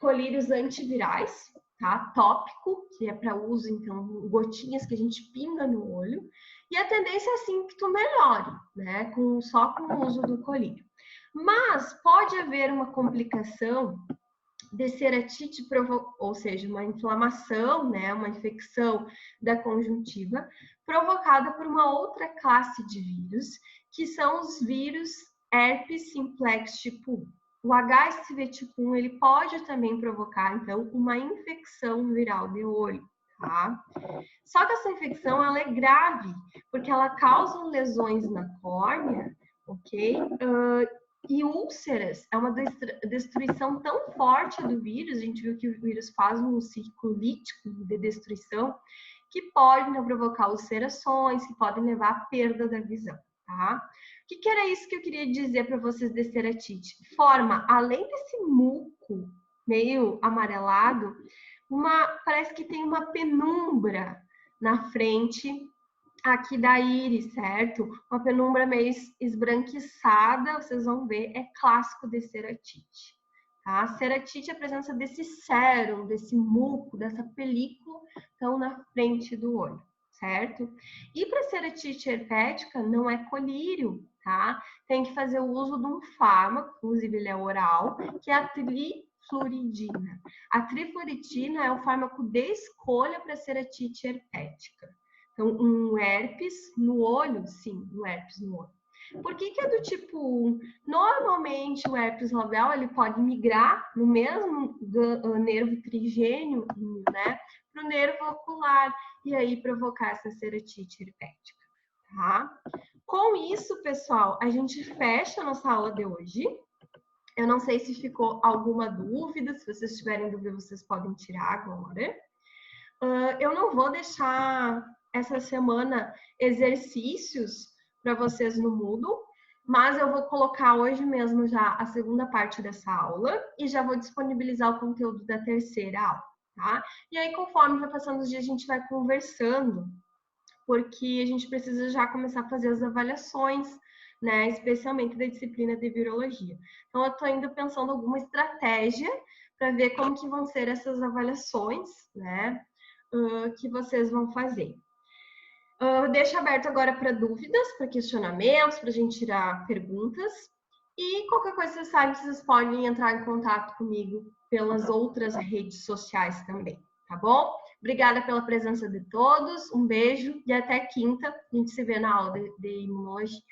colírios antivirais, tá? Tópico, que é para uso, então, gotinhas que a gente pinga no olho. E a tendência é, assim, que tu melhore, né? Só com o uso do colírio. Mas pode haver uma complicação de ceratite, ou seja, uma inflamação, né, uma infecção da conjuntiva, provocada por uma outra classe de vírus, que são os vírus herpes simplex tipo 1. O HSV tipo 1, ele pode também provocar, então, uma infecção viral de olho, tá? Só que essa infecção, ela é grave, porque ela causa lesões na córnea, ok? E úlceras, é uma destruição tão forte do vírus, a gente viu que o vírus faz um ciclo lítico de destruição, que podem provocar ulcerações, que podem levar à perda da visão, tá? O que era isso que eu queria dizer para vocês de ceratite? Forma, além desse muco meio amarelado, parece que tem uma penumbra na frente aqui da íris, certo? Uma penumbra meio esbranquiçada, vocês vão ver, é clássico de ceratite. Tá? Ceratite é a presença desse sérum, desse muco, dessa película, então na frente do olho, certo? E para ceratite herpética não é colírio, tá? Tem que fazer o uso de um fármaco, inclusive ele é oral, que é a trifluridina. A trifluridina é o fármaco de escolha para ceratite herpética. Então, um herpes no olho, sim, um herpes no olho. Por que é do tipo 1? Normalmente, o herpes labial, ele pode migrar no mesmo nervo trigênio, né, para o nervo ocular, e aí provocar essa ceratite herpética, tá? Com isso, pessoal, a gente fecha a nossa aula de hoje. Eu não sei se ficou alguma dúvida, se vocês tiverem dúvida, vocês podem tirar agora. Eu não vou deixar essa semana exercícios para vocês no Moodle, mas eu vou colocar hoje mesmo já a segunda parte dessa aula e já vou disponibilizar o conteúdo da terceira aula, tá? E aí, conforme vai passando os dias, a gente vai conversando, porque a gente precisa já começar a fazer as avaliações, né? Especialmente da disciplina de virologia. Então, eu estou indo pensando alguma estratégia para ver como que vão ser essas avaliações, né? Que vocês vão fazer. Deixo aberto agora para dúvidas, para questionamentos, para a gente tirar perguntas. E qualquer coisa, vocês sabem que vocês podem entrar em contato comigo pelas outras redes sociais também, tá bom? Obrigada pela presença de todos, um beijo e até quinta. A gente se vê na aula de imunologia.